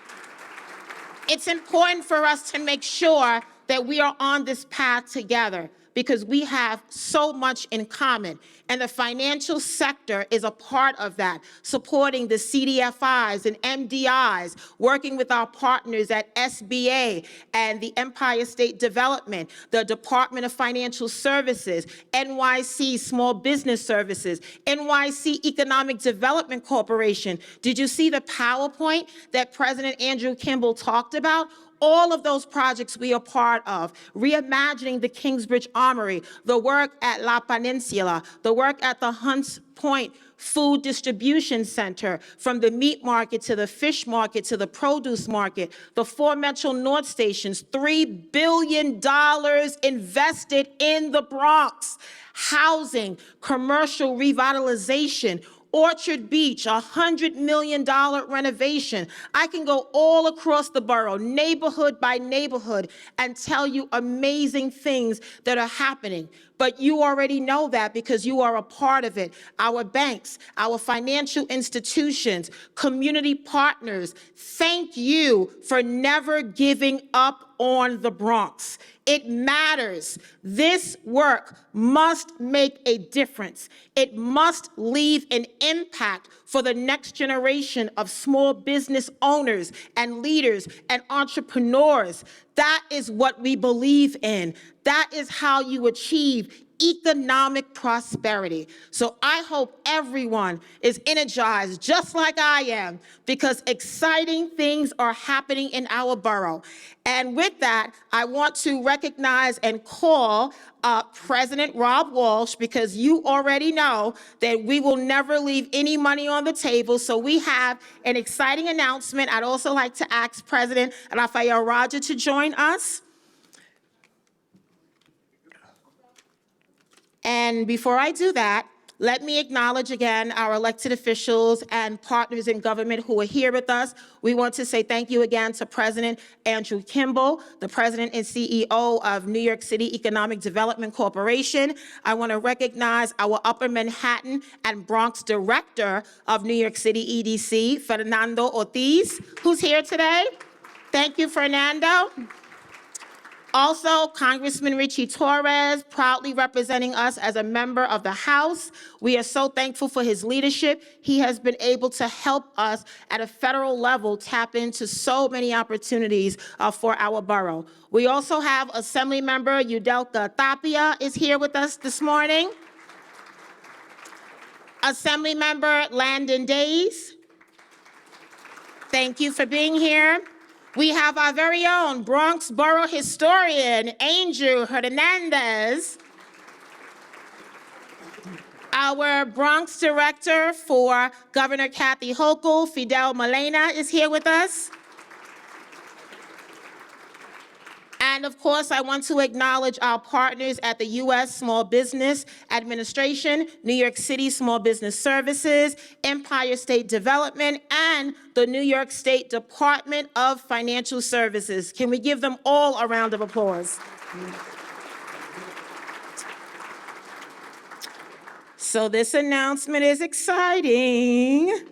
It's important for us to make sure that we are on this path together because we have so much in common. And the financial sector is a part of that, supporting the CDFIs and MDIs, working with our partners at SBA and the Empire State Development, the Department of Financial Services, NYC Small Business Services, NYC Economic Development Corporation. Did you see the PowerPoint that President Andrew Kimball talked about? All of those projects we are part of, reimagining the Kingsbridge Armory, the work at La Peninsula, the work at the Hunts Point Food Distribution Center, from the meat market to the fish market to the produce market, the 4 Metro North stations, $3 billion invested in the Bronx, housing, commercial revitalization, Orchard Beach, $100 million renovation. I can go all across the borough, neighborhood by neighborhood, and tell you amazing things that are happening. But you already know that because you are a part of it. Our banks, our financial institutions, community partners, thank you for never giving up on the Bronx. It matters. This work must make a difference. It must leave an impact for the next generation of small business owners and leaders and entrepreneurs. That is what we believe in. That is how you achieve economic prosperity. So I hope everyone is energized just like I am, because exciting things are happening in our borough. And with that, I want to recognize and call President Rob Walsh, because you already know that we will never leave any money on the table. So we have an exciting announcement. I'd also like to ask President Rafael Roger to join us. And before I do that, let me acknowledge again our elected officials and partners in government who are here with us. We want to say thank you again to President Andrew Kimball, the President and CEO of New York City Economic Development Corporation. I want to recognize our Upper Manhattan and Bronx Director of New York City EDC, Fernando Ortiz, who's here today. Thank you, Fernando. Also, Congressman Ritchie Torres, proudly representing us as a member of the House. We are so thankful for his leadership. He has been able to help us at a federal level tap into so many opportunities for our borough. We also have Assemblymember Yudelka Tapia is here with us this morning. Assemblymember Landon Days, thank you for being here. We have our very own Bronx Borough historian, Andrew Hernandez. Our Bronx director for Governor Kathy Hochul, Fidel Molina, is here with us. And of course, I want to acknowledge our partners at the U.S. Small Business Administration, New York City Small Business Services, Empire State Development, and the New York State Department of Financial Services. Can we give them all a round of applause? So this announcement is exciting.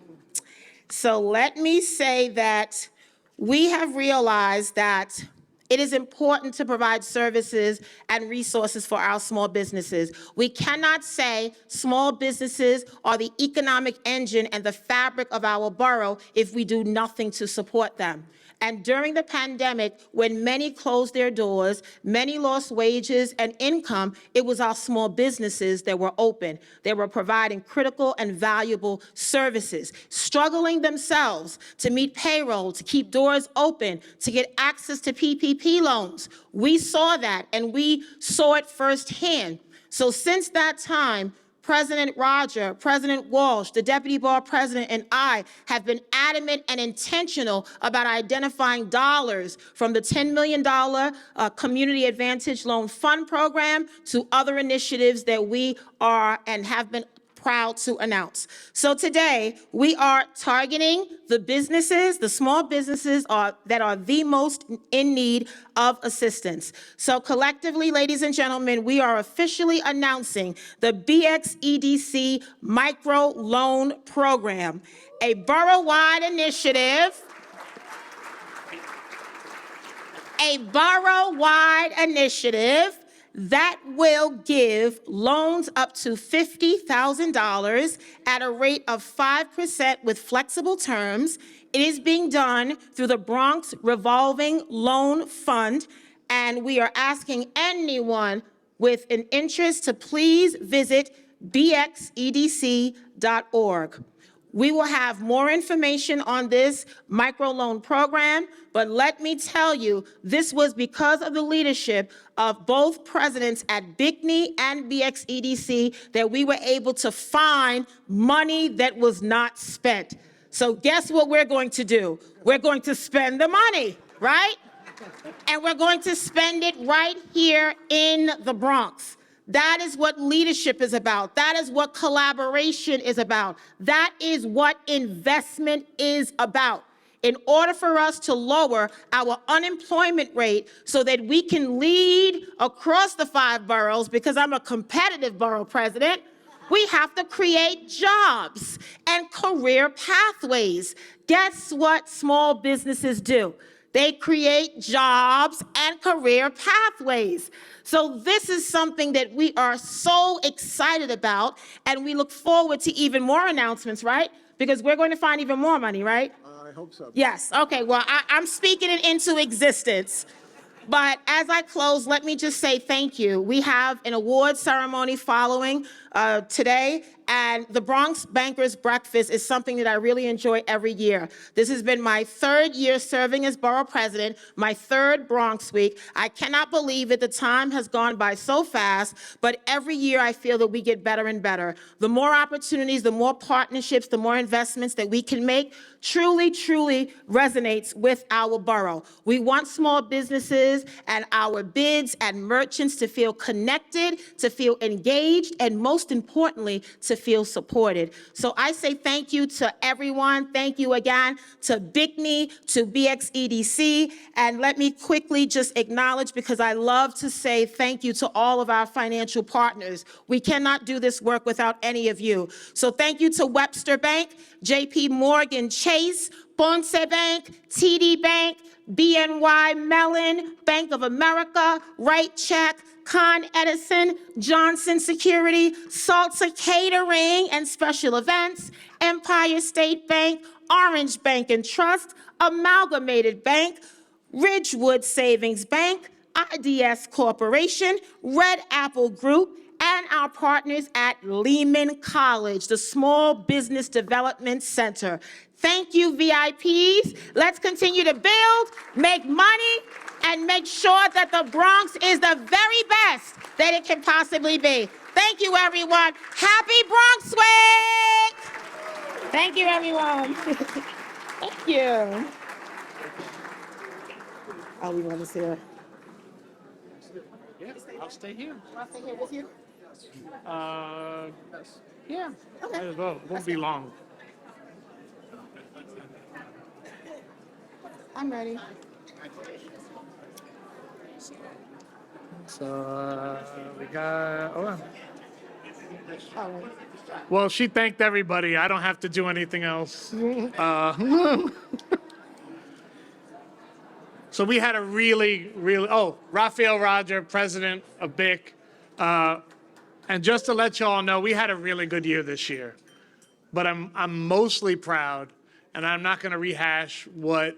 So let me say that we have realized that It is important to provide services and resources for our small businesses. We cannot say small businesses are the economic engine and the fabric of our borough if we do nothing to support them. And during the pandemic, when many closed their doors, many lost wages and income, it was our small businesses that were open. They were providing critical and valuable services, struggling themselves to meet payroll, to keep doors open, to get access to PPP loans. We saw that, and we saw it firsthand. So since that time, President Roger, President Walsh, the Deputy Borough President, and I have been adamant and intentional about identifying dollars from the $10 million Community Advantage Loan Fund Program to other initiatives that we are and have been proud to announce. So today, we are targeting the businesses, the small businesses that are the most in need of assistance. So collectively, ladies and gentlemen, we are officially announcing the BXEDC Micro Loan Program, a borough-wide initiative that will give loans up to $50,000 at a rate of 5% with flexible terms. It is being done through the Bronx Revolving Loan Fund, and we are asking anyone with an interest to please visit bxedc.org. We will have more information on this microloan program, but let me tell you, this was because of the leadership of both presidents at Bickney and BXEDC that we were able to find money that was not spent. So guess what we're going to do? We're going to spend the money, right? And we're going to spend it right here in the Bronx. That is what leadership is about. That is what collaboration is about. That is what investment is about. In order for us to lower our unemployment rate so that we can lead across the 5 boroughs, because I'm a competitive borough president, we have to create jobs and career pathways. Guess what small businesses do? They create jobs and career pathways. So this is something that we are so excited about, and we look forward to even more announcements, right? Because we're going to find even more money, right? I hope so. Yes, okay, well, I'm speaking it into existence. But as I close, let me just say thank you. We have an award ceremony following today, and the Bronx Bankers Breakfast is something that I really enjoy every year. This has been my 3rd year serving as borough president, my 3rd Bronx Week. I cannot believe it. The time has gone by so fast, but every year I feel that we get better and better. The more opportunities, the more partnerships, the more investments that we can make truly, truly resonates with our borough. We want small businesses and our bids and merchants to feel connected, to feel engaged, and most importantly, to feel supported. So I say thank you to everyone. Thank you again to Bickney, to BXEDC, and let me quickly just acknowledge, because I love to say thank you to all of our financial partners. We cannot do this work without any of you. So thank you to Webster Bank, JP Morgan Chase, Ponce Bank, TD Bank, BNY Mellon, Bank of America, Right Check, Con Edison, Johnson Security, Salsa Catering and Special Events, Empire State Bank, Orange Bank and Trust, Amalgamated Bank, Ridgewood Savings Bank, IDS Corporation, Red Apple Group, and our partners at Lehman College, the Small Business Development Center. Thank you, VIPs. Let's continue to build, make money, and make sure that the Bronx is the very best that it can possibly be. Thank you, everyone. Happy Bronx Week! Thank you, everyone. Thank you. I'll leave on this here. Yeah, I'll stay here. I'll stay here with you. Yeah, might as well. It won't be long. I'm ready. So we got. All right. Well, she thanked everybody. I don't have to do anything else. So we had a really, Raphael Roger, president of BIC. And just to let you all know, we had a really good year this year. But I'm mostly proud, and I'm not going to rehash what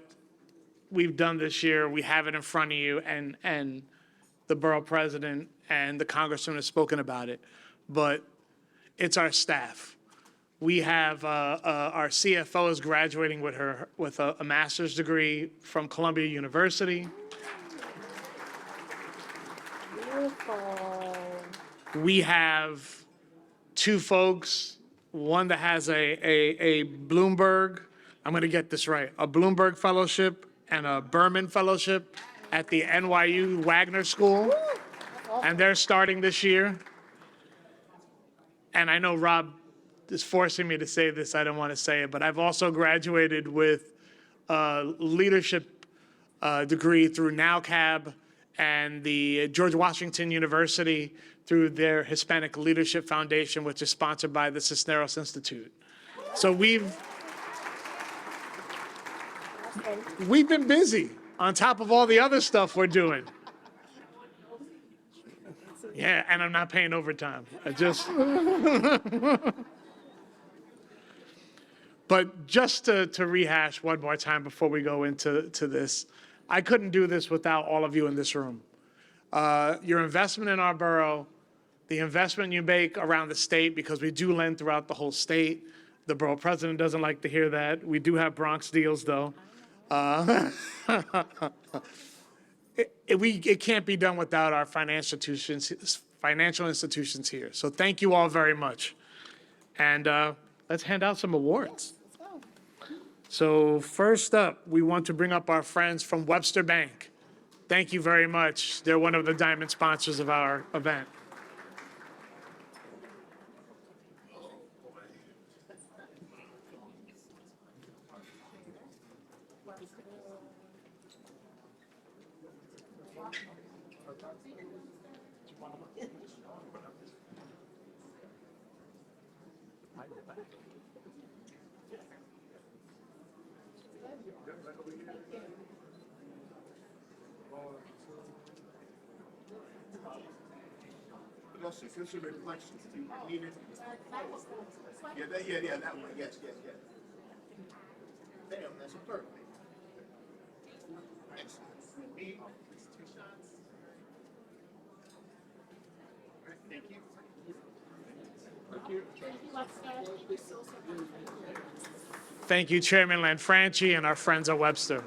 we've done this year. We have it in front of you, and the borough president and the congressman have spoken about it. But it's our staff. We have our CFO is graduating with a master's degree from Columbia University. Beautiful. We have two folks, one that has a Bloomberg, I'm going to get this right, a Bloomberg Fellowship and a Berman Fellowship at the NYU Wagner School, and they're starting this year. And I know Rob is forcing me to say this, I don't want to say it, but I've also graduated with a leadership degree through NowCab and the George Washington University through their Hispanic Leadership Foundation, which is sponsored by the Cisneros Institute. So we've been busy on top of all the other stuff we're doing. Yeah, and I'm not paying overtime. I just. But just to rehash one more time before we go into this, I couldn't do this without all of you in this room. Your investment in our borough, the investment you make around the state, because we do lend throughout the whole state. The borough president doesn't like to hear that. We do have Bronx deals, though. It can't be done without our financial institutions here. So thank you all very much. And let's hand out some awards. So first up, we want to bring up our friends from Webster Bank. Thank you very much. They're one of the diamond sponsors of our event. Feel some reflections. Do you need it? Yeah, that one. Yes. Damn, that's a perfect. Excellent. Thank you. Thank you, Chairman Lanfranchi and our friends at Webster.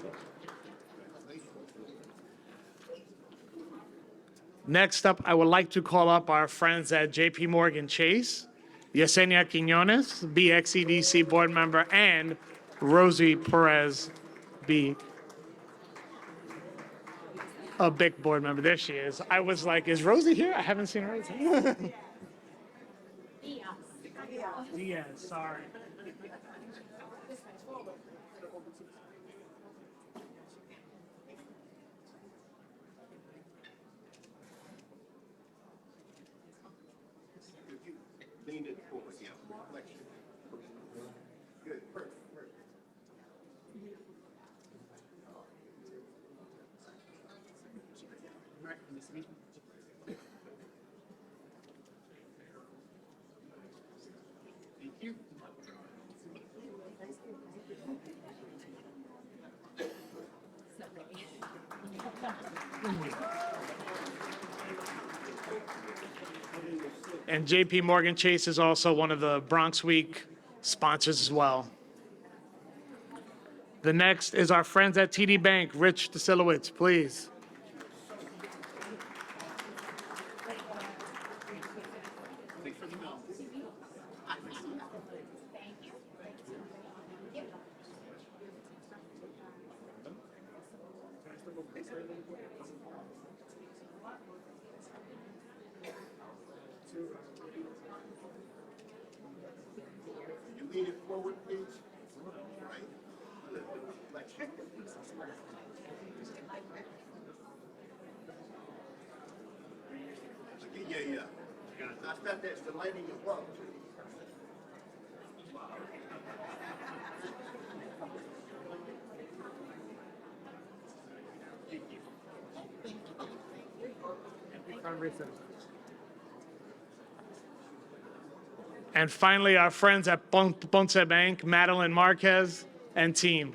Next up, I would like to call up our friends at JP Morgan Chase, Yesenia Quiñones, BXEDC board member, and Rosie Perez, a BIC board member. There she is. I was like, is Rosie here? I haven't seen Rosie. Diaz, sorry. Lean it forward, yeah. Reflection. Good, perfect. Thank you. And JP Morgan Chase is also one of the Bronx Week sponsors as well. The next is our friends at TD Bank, Rich Desilowitz, please. You lean it forward, please. Right. Reflection. Yeah. I thought that's the lighting of love. everything. And finally, our friends at Ponce Bank, Madeline Marquez and team.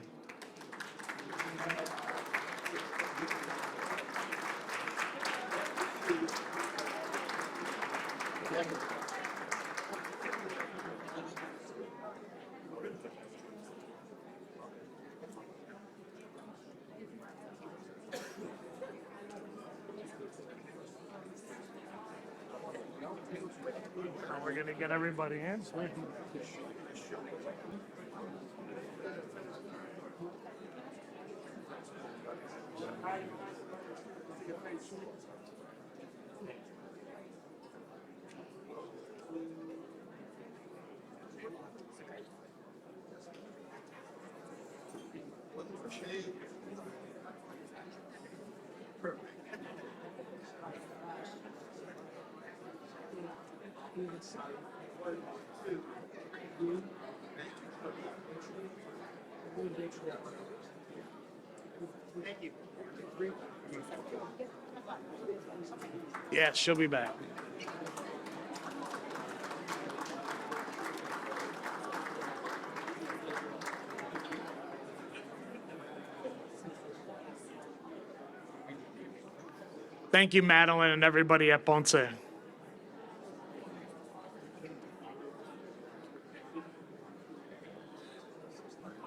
We're going to get everybody in. Thank you. Yeah, she'll be back. Thank you, Madeline, and everybody at Ponce.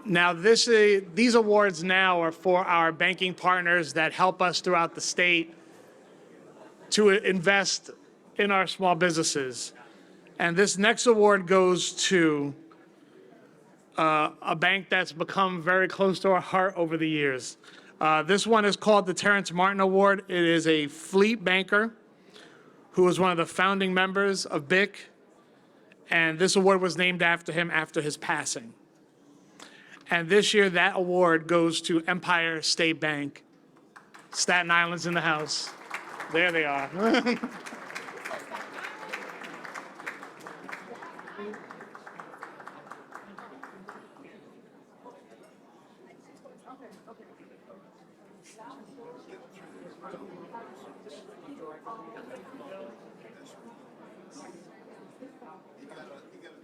Now, these awards now are for our banking partners that help us throughout the state to invest in our small businesses. And this next award goes to a bank that's become very close to our heart over the years. This one is called the Terrence Martin Award. It is a fleet banker who was one of the founding members of BIC, and this award was named after him after his passing. And this year, that award goes to Empire State Bank. Staten Island's in the house. There they are.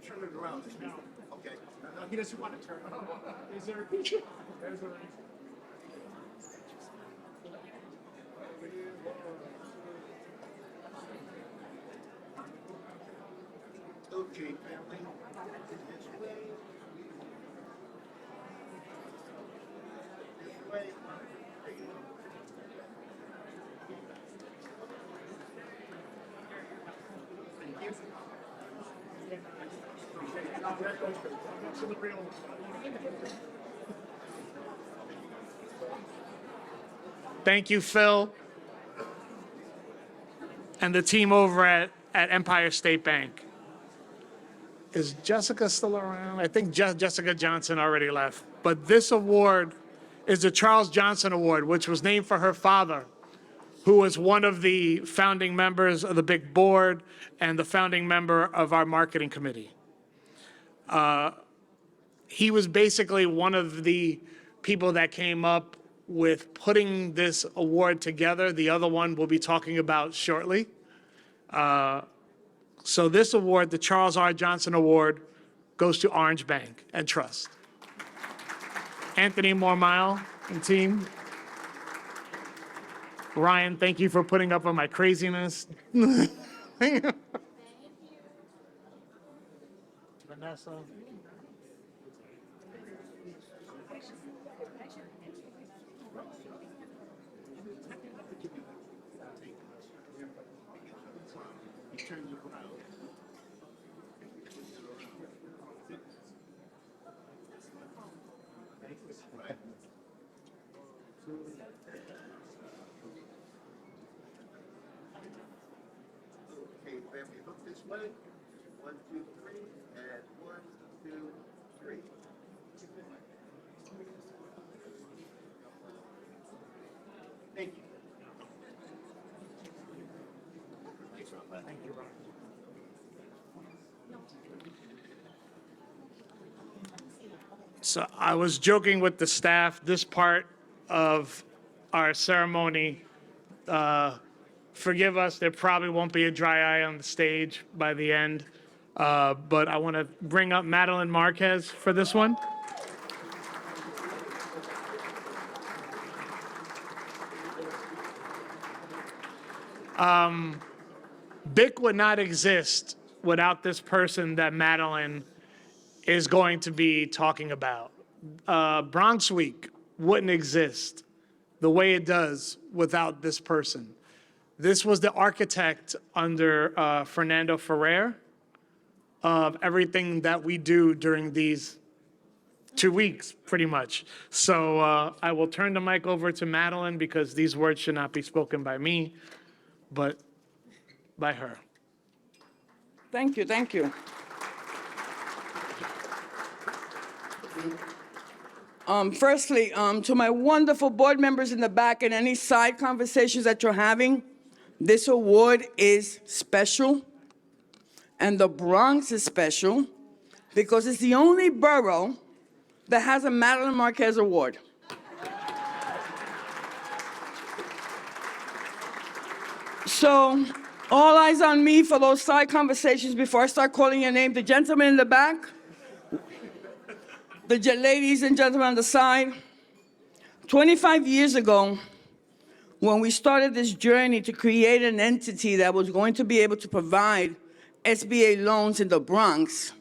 Turn it around. Okay. No, he doesn't want to turn it around. Is there a picture? There's a... Okay, family. This way. This way. Thank you. Thank you, Phil, and the team over at Empire State Bank. Is Jessica still around? I think Jessica Johnson already left. But this award is the Charles Johnson Award, which was named for her father, who was one of the founding members of the BIC board and the founding member of our marketing committee. He was basically one of the people that came up with putting this award together. The other one we'll be talking about shortly. So this award, the Charles R. Johnson Award, goes to Orange Bank and Trust. Anthony Mormile and team. Ryan, thank you for putting up with my craziness. Vanessa. Okay, family, look this way. 1, 2, 3, and 1, 2, 3. Thank you. Thank you, Ron. So I was joking with the staff, this part of our ceremony, Forgive us, there probably won't be a dry eye on the stage by the end. But I want to bring up Madeline Marquez for this one. BIC would not exist without this person that Madeline is going to be talking about. Bronx Week wouldn't exist the way it does without this person. This was the architect under Fernando Ferrer of everything that we do during these 2 weeks, pretty much. So I will turn the mic over to Madeline because these words should not be spoken by me, but by her. Thank you, thank you. Firstly, to my wonderful board members in the back and any side conversations that you're having, this award is special, and the Bronx is special because it's the only borough that has a Madeline Marquez Award. So, all eyes on me for those side conversations before I start calling your name. The gentleman in the back, the ladies and gentlemen on the side. 25 years ago, when we started this journey to create an entity that was going to be able to provide SBA loans in the Bronx,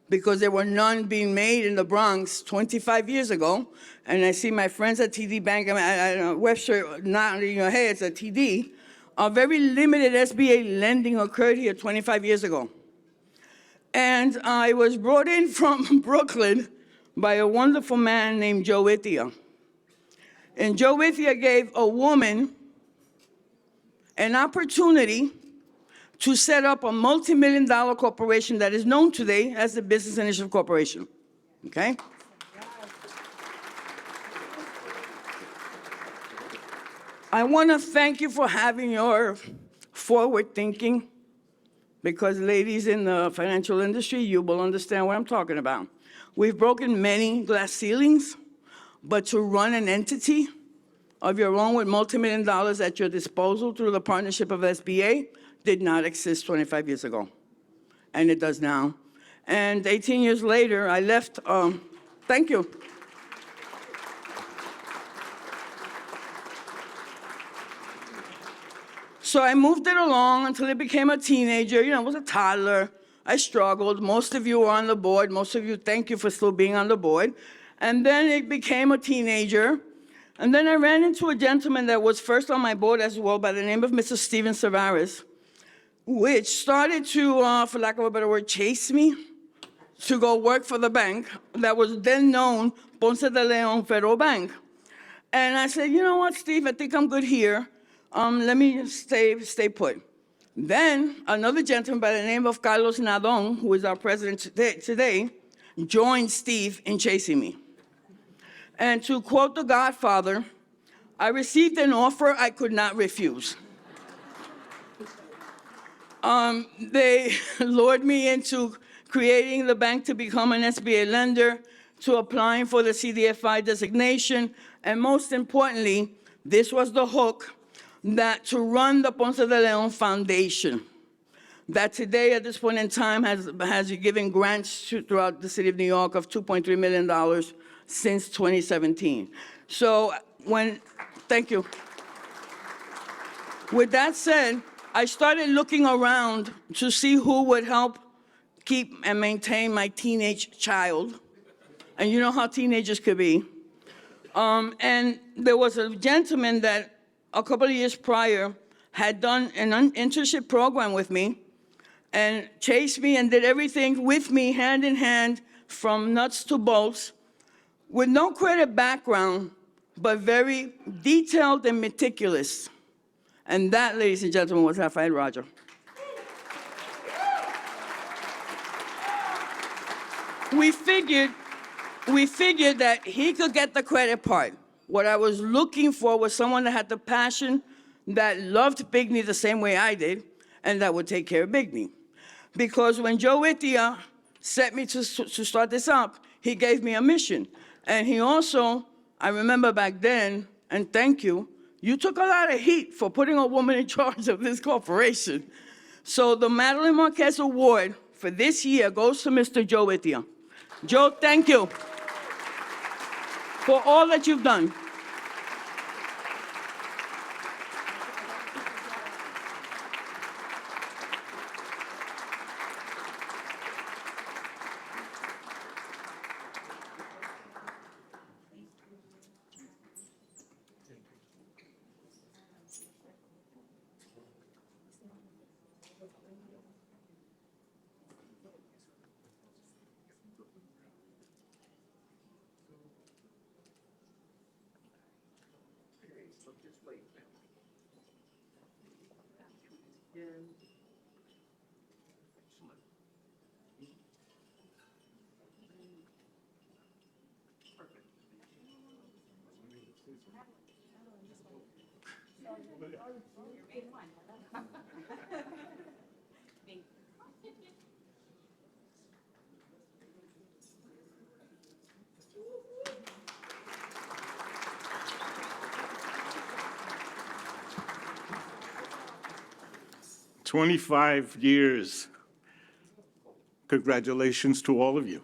because there were none being made in the Bronx 25 years ago, and I see my friends at TD Bank, Webster nodding your heads at TD, a very limited SBA lending occurred here 25 years ago. And I was brought in from Brooklyn by a wonderful man named Joe Ithia. And Joe Ithia gave a woman an opportunity to set up a multi-million-dollar corporation that is known today as the Business Initiative Corporation, okay? I want to thank you for having your forward thinking, because ladies in the financial industry, you will understand what I'm talking about. We've broken many glass ceilings, but to run an entity of your own with multi-million dollars at your disposal through the partnership of SBA did not exist 25 years ago, and it does now. And 18 years later, I left, thank you. So I moved it along until it became a teenager. You know, it was a toddler. I struggled. Most of you were on the board. Most of you, thank you for still being on the board. And then it became a teenager. And then I ran into a gentleman that was first on my board as well by the name of Mr. Steven Sevares, which started to, for lack of a better word, chase me to go work for the bank that was then known Ponce de Leon Federal Bank. And I said, you know what, Steve, I think I'm good here. Let me stay put. Then another gentleman by the name of Carlos Nadon, who is our president today, joined Steve in chasing me. And to quote The Godfather, I received an offer I could not refuse. They lured me into creating the bank to become an SBA lender, to applying for the CDFI designation, and most importantly, this was the hook, that to run the Ponce de Leon Foundation, that today at this point in time has given grants throughout the city of New York of $2.3 million since 2017. So thank you. With that said, I started looking around to see who would help keep and maintain my teenage child. And you know how teenagers could be. And there was a gentleman that a couple of years prior had done an internship program with me and chased me and did everything with me hand in hand from nuts to bolts with no credit background, but very detailed and meticulous. And that, ladies and gentlemen, was Rafael Roger. We figured that he could get the credit part. What I was looking for was someone that had the passion, that loved Bigney the same way I did, and that would take care of Bigney. Because when Joe Ithia set me to start this up, he gave me a mission. And he also, I remember back then, and thank you, You took a lot of heat for putting a woman in charge of this corporation. So the Madeline Marquez Award for this year goes to Mr. Joe Itia. Joe, thank you for all that you've done. "25 years. Congratulations to all of you.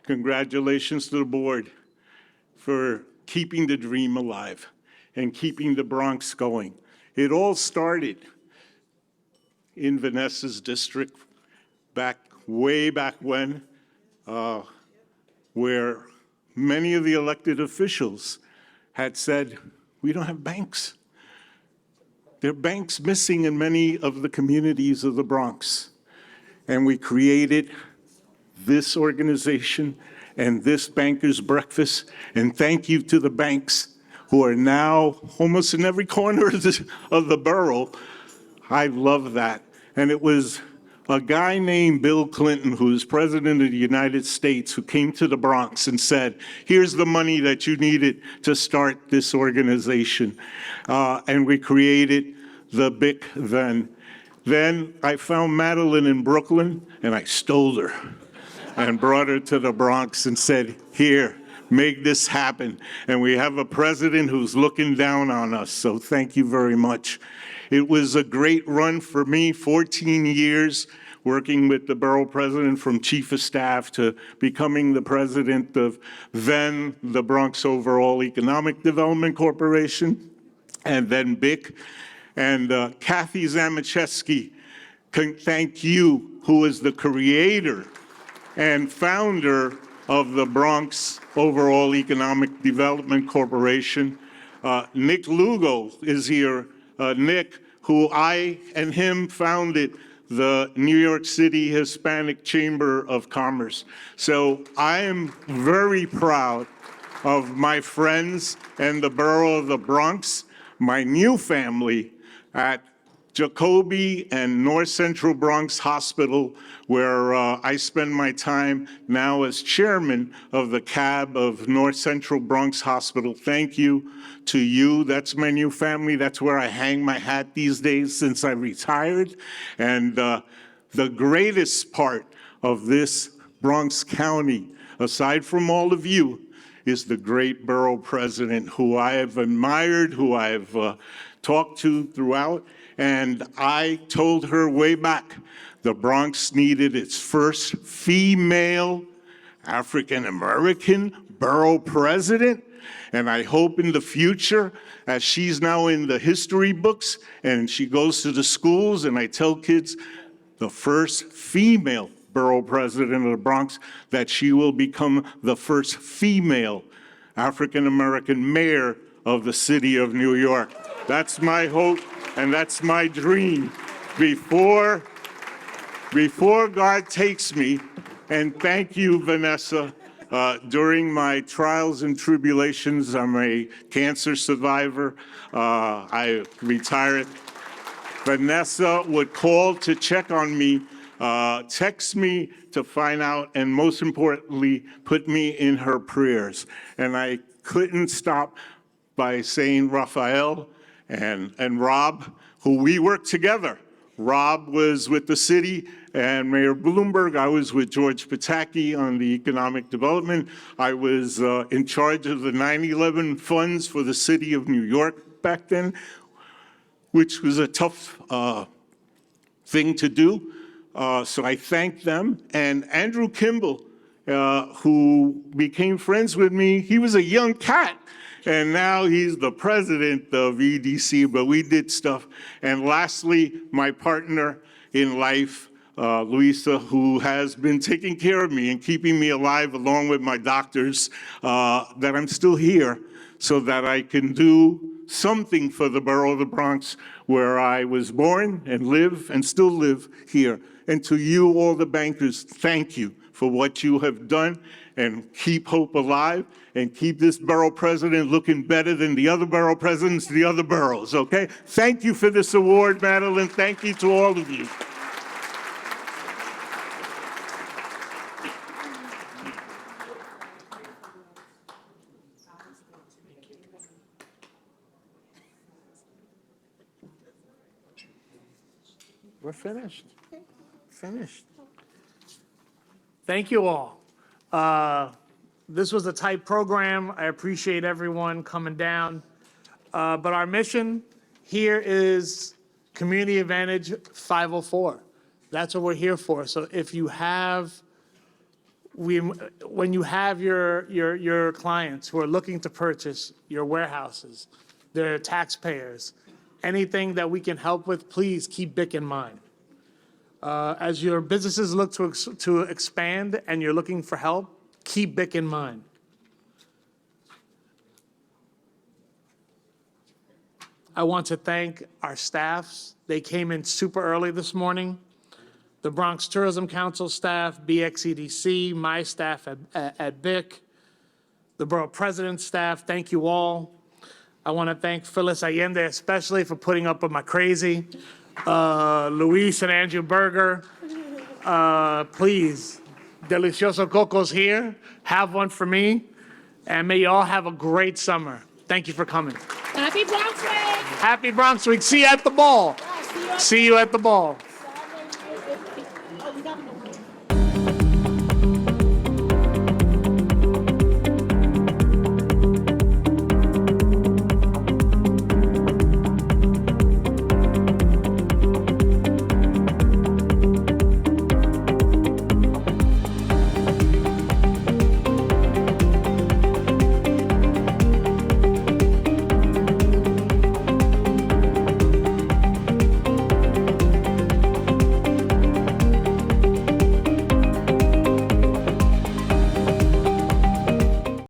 Congratulations to the board for keeping the dream alive and keeping the Bronx going. It all started in Vanessa's district way back when, where many of the elected officials had said, we don't have banks. There are banks missing in many of the communities of the Bronx. And we created this organization and this Bankers Breakfast. And thank you to the banks who are now almost in every corner of the borough. I love that. And it was a guy named Bill Clinton, who is president of the United States, who came to the Bronx and said, here's the money that you needed to start this organization. And we created the BIC then. Then I found Madeline in Brooklyn, and I stole her and brought her to the Bronx and said, here, make this happen. And we have a president who's looking down on us, so thank you very much. It was a great run for me, 14 years working with the borough president from chief of staff to becoming the president of then the Bronx Overall Economic Development Corporation, and then BIC. And Kathy Zamicheski, thank you, who is the creator and founder of the Bronx Overall Economic Development Corporation. Nick Lugo is here. Nick, who I and him founded the New York City Hispanic Chamber of Commerce. So I am very proud of my friends and the borough of the Bronx, my new family at Jacoby and North Central Bronx Hospital, where I spend my time now as chairman of the CAB of North Central Bronx Hospital. Thank you to you. That's my new family. That's where I hang my hat these days since I retired. And the greatest part of this Bronx County, aside from all of you, is the great borough president who I have admired, who I have talked to throughout. And I told her way back, the Bronx needed its first female African-American borough president. And I hope in the future, as she's now in the history books and she goes to the schools, and I tell kids, the first female borough president of the Bronx, that she will become the first female African-American mayor of the city of New York. That's my hope and that's my dream before God takes me. And thank you, Vanessa. During my trials and tribulations, I'm a cancer survivor. I retired. Vanessa would call to check on me, text me to find out, and most importantly, put me in her prayers. And I couldn't stop by saying Raphael and Rob, who we worked together. Rob was with the city and Mayor Bloomberg. I was with George Pataki on the economic development. I was in charge of the 9/11 funds for the city of New York. back then, which was a tough thing to do. So I thank them. And Andrew Kimball, who became friends with me, he was a young cat. And now he's the president of EDC, but we did stuff. And lastly, my partner in life, Luisa, who has been taking care of me and keeping me alive along with my doctors, that I'm still here so that I can do something for the borough of the Bronx where I was born and live and still live here. And to you, all the bankers, thank you for what you have done, and keep hope alive and keep this borough president looking better than the other borough presidents, the other boroughs, okay? Thank you for this award, Madeline. Thank you to all of you. We're finished. Finished. Thank you all. This was a tight program. I appreciate everyone coming down. But our mission here is Community Advantage 504. That's what we're here for. So if you have, when you have your clients who are looking to purchase your warehouses, they're taxpayers, anything that we can help with, please keep BIC in mind. As your businesses look to expand and you're looking for help, keep BIC in mind. I want to thank our staffs. They came in super early this morning. The Bronx Tourism Council staff, BXEDC, my staff at BIC, the Borough President's staff, thank you all. I want to thank Phyllis Allende especially for putting up with my crazy. Luis and Andrew Berger, please, Delicioso Coco's here. Have one for me. And may you all have a great summer. Thank you for coming. Happy Bronx Week! Happy Bronx Week. See you at the ball. Yeah, See you at the ball.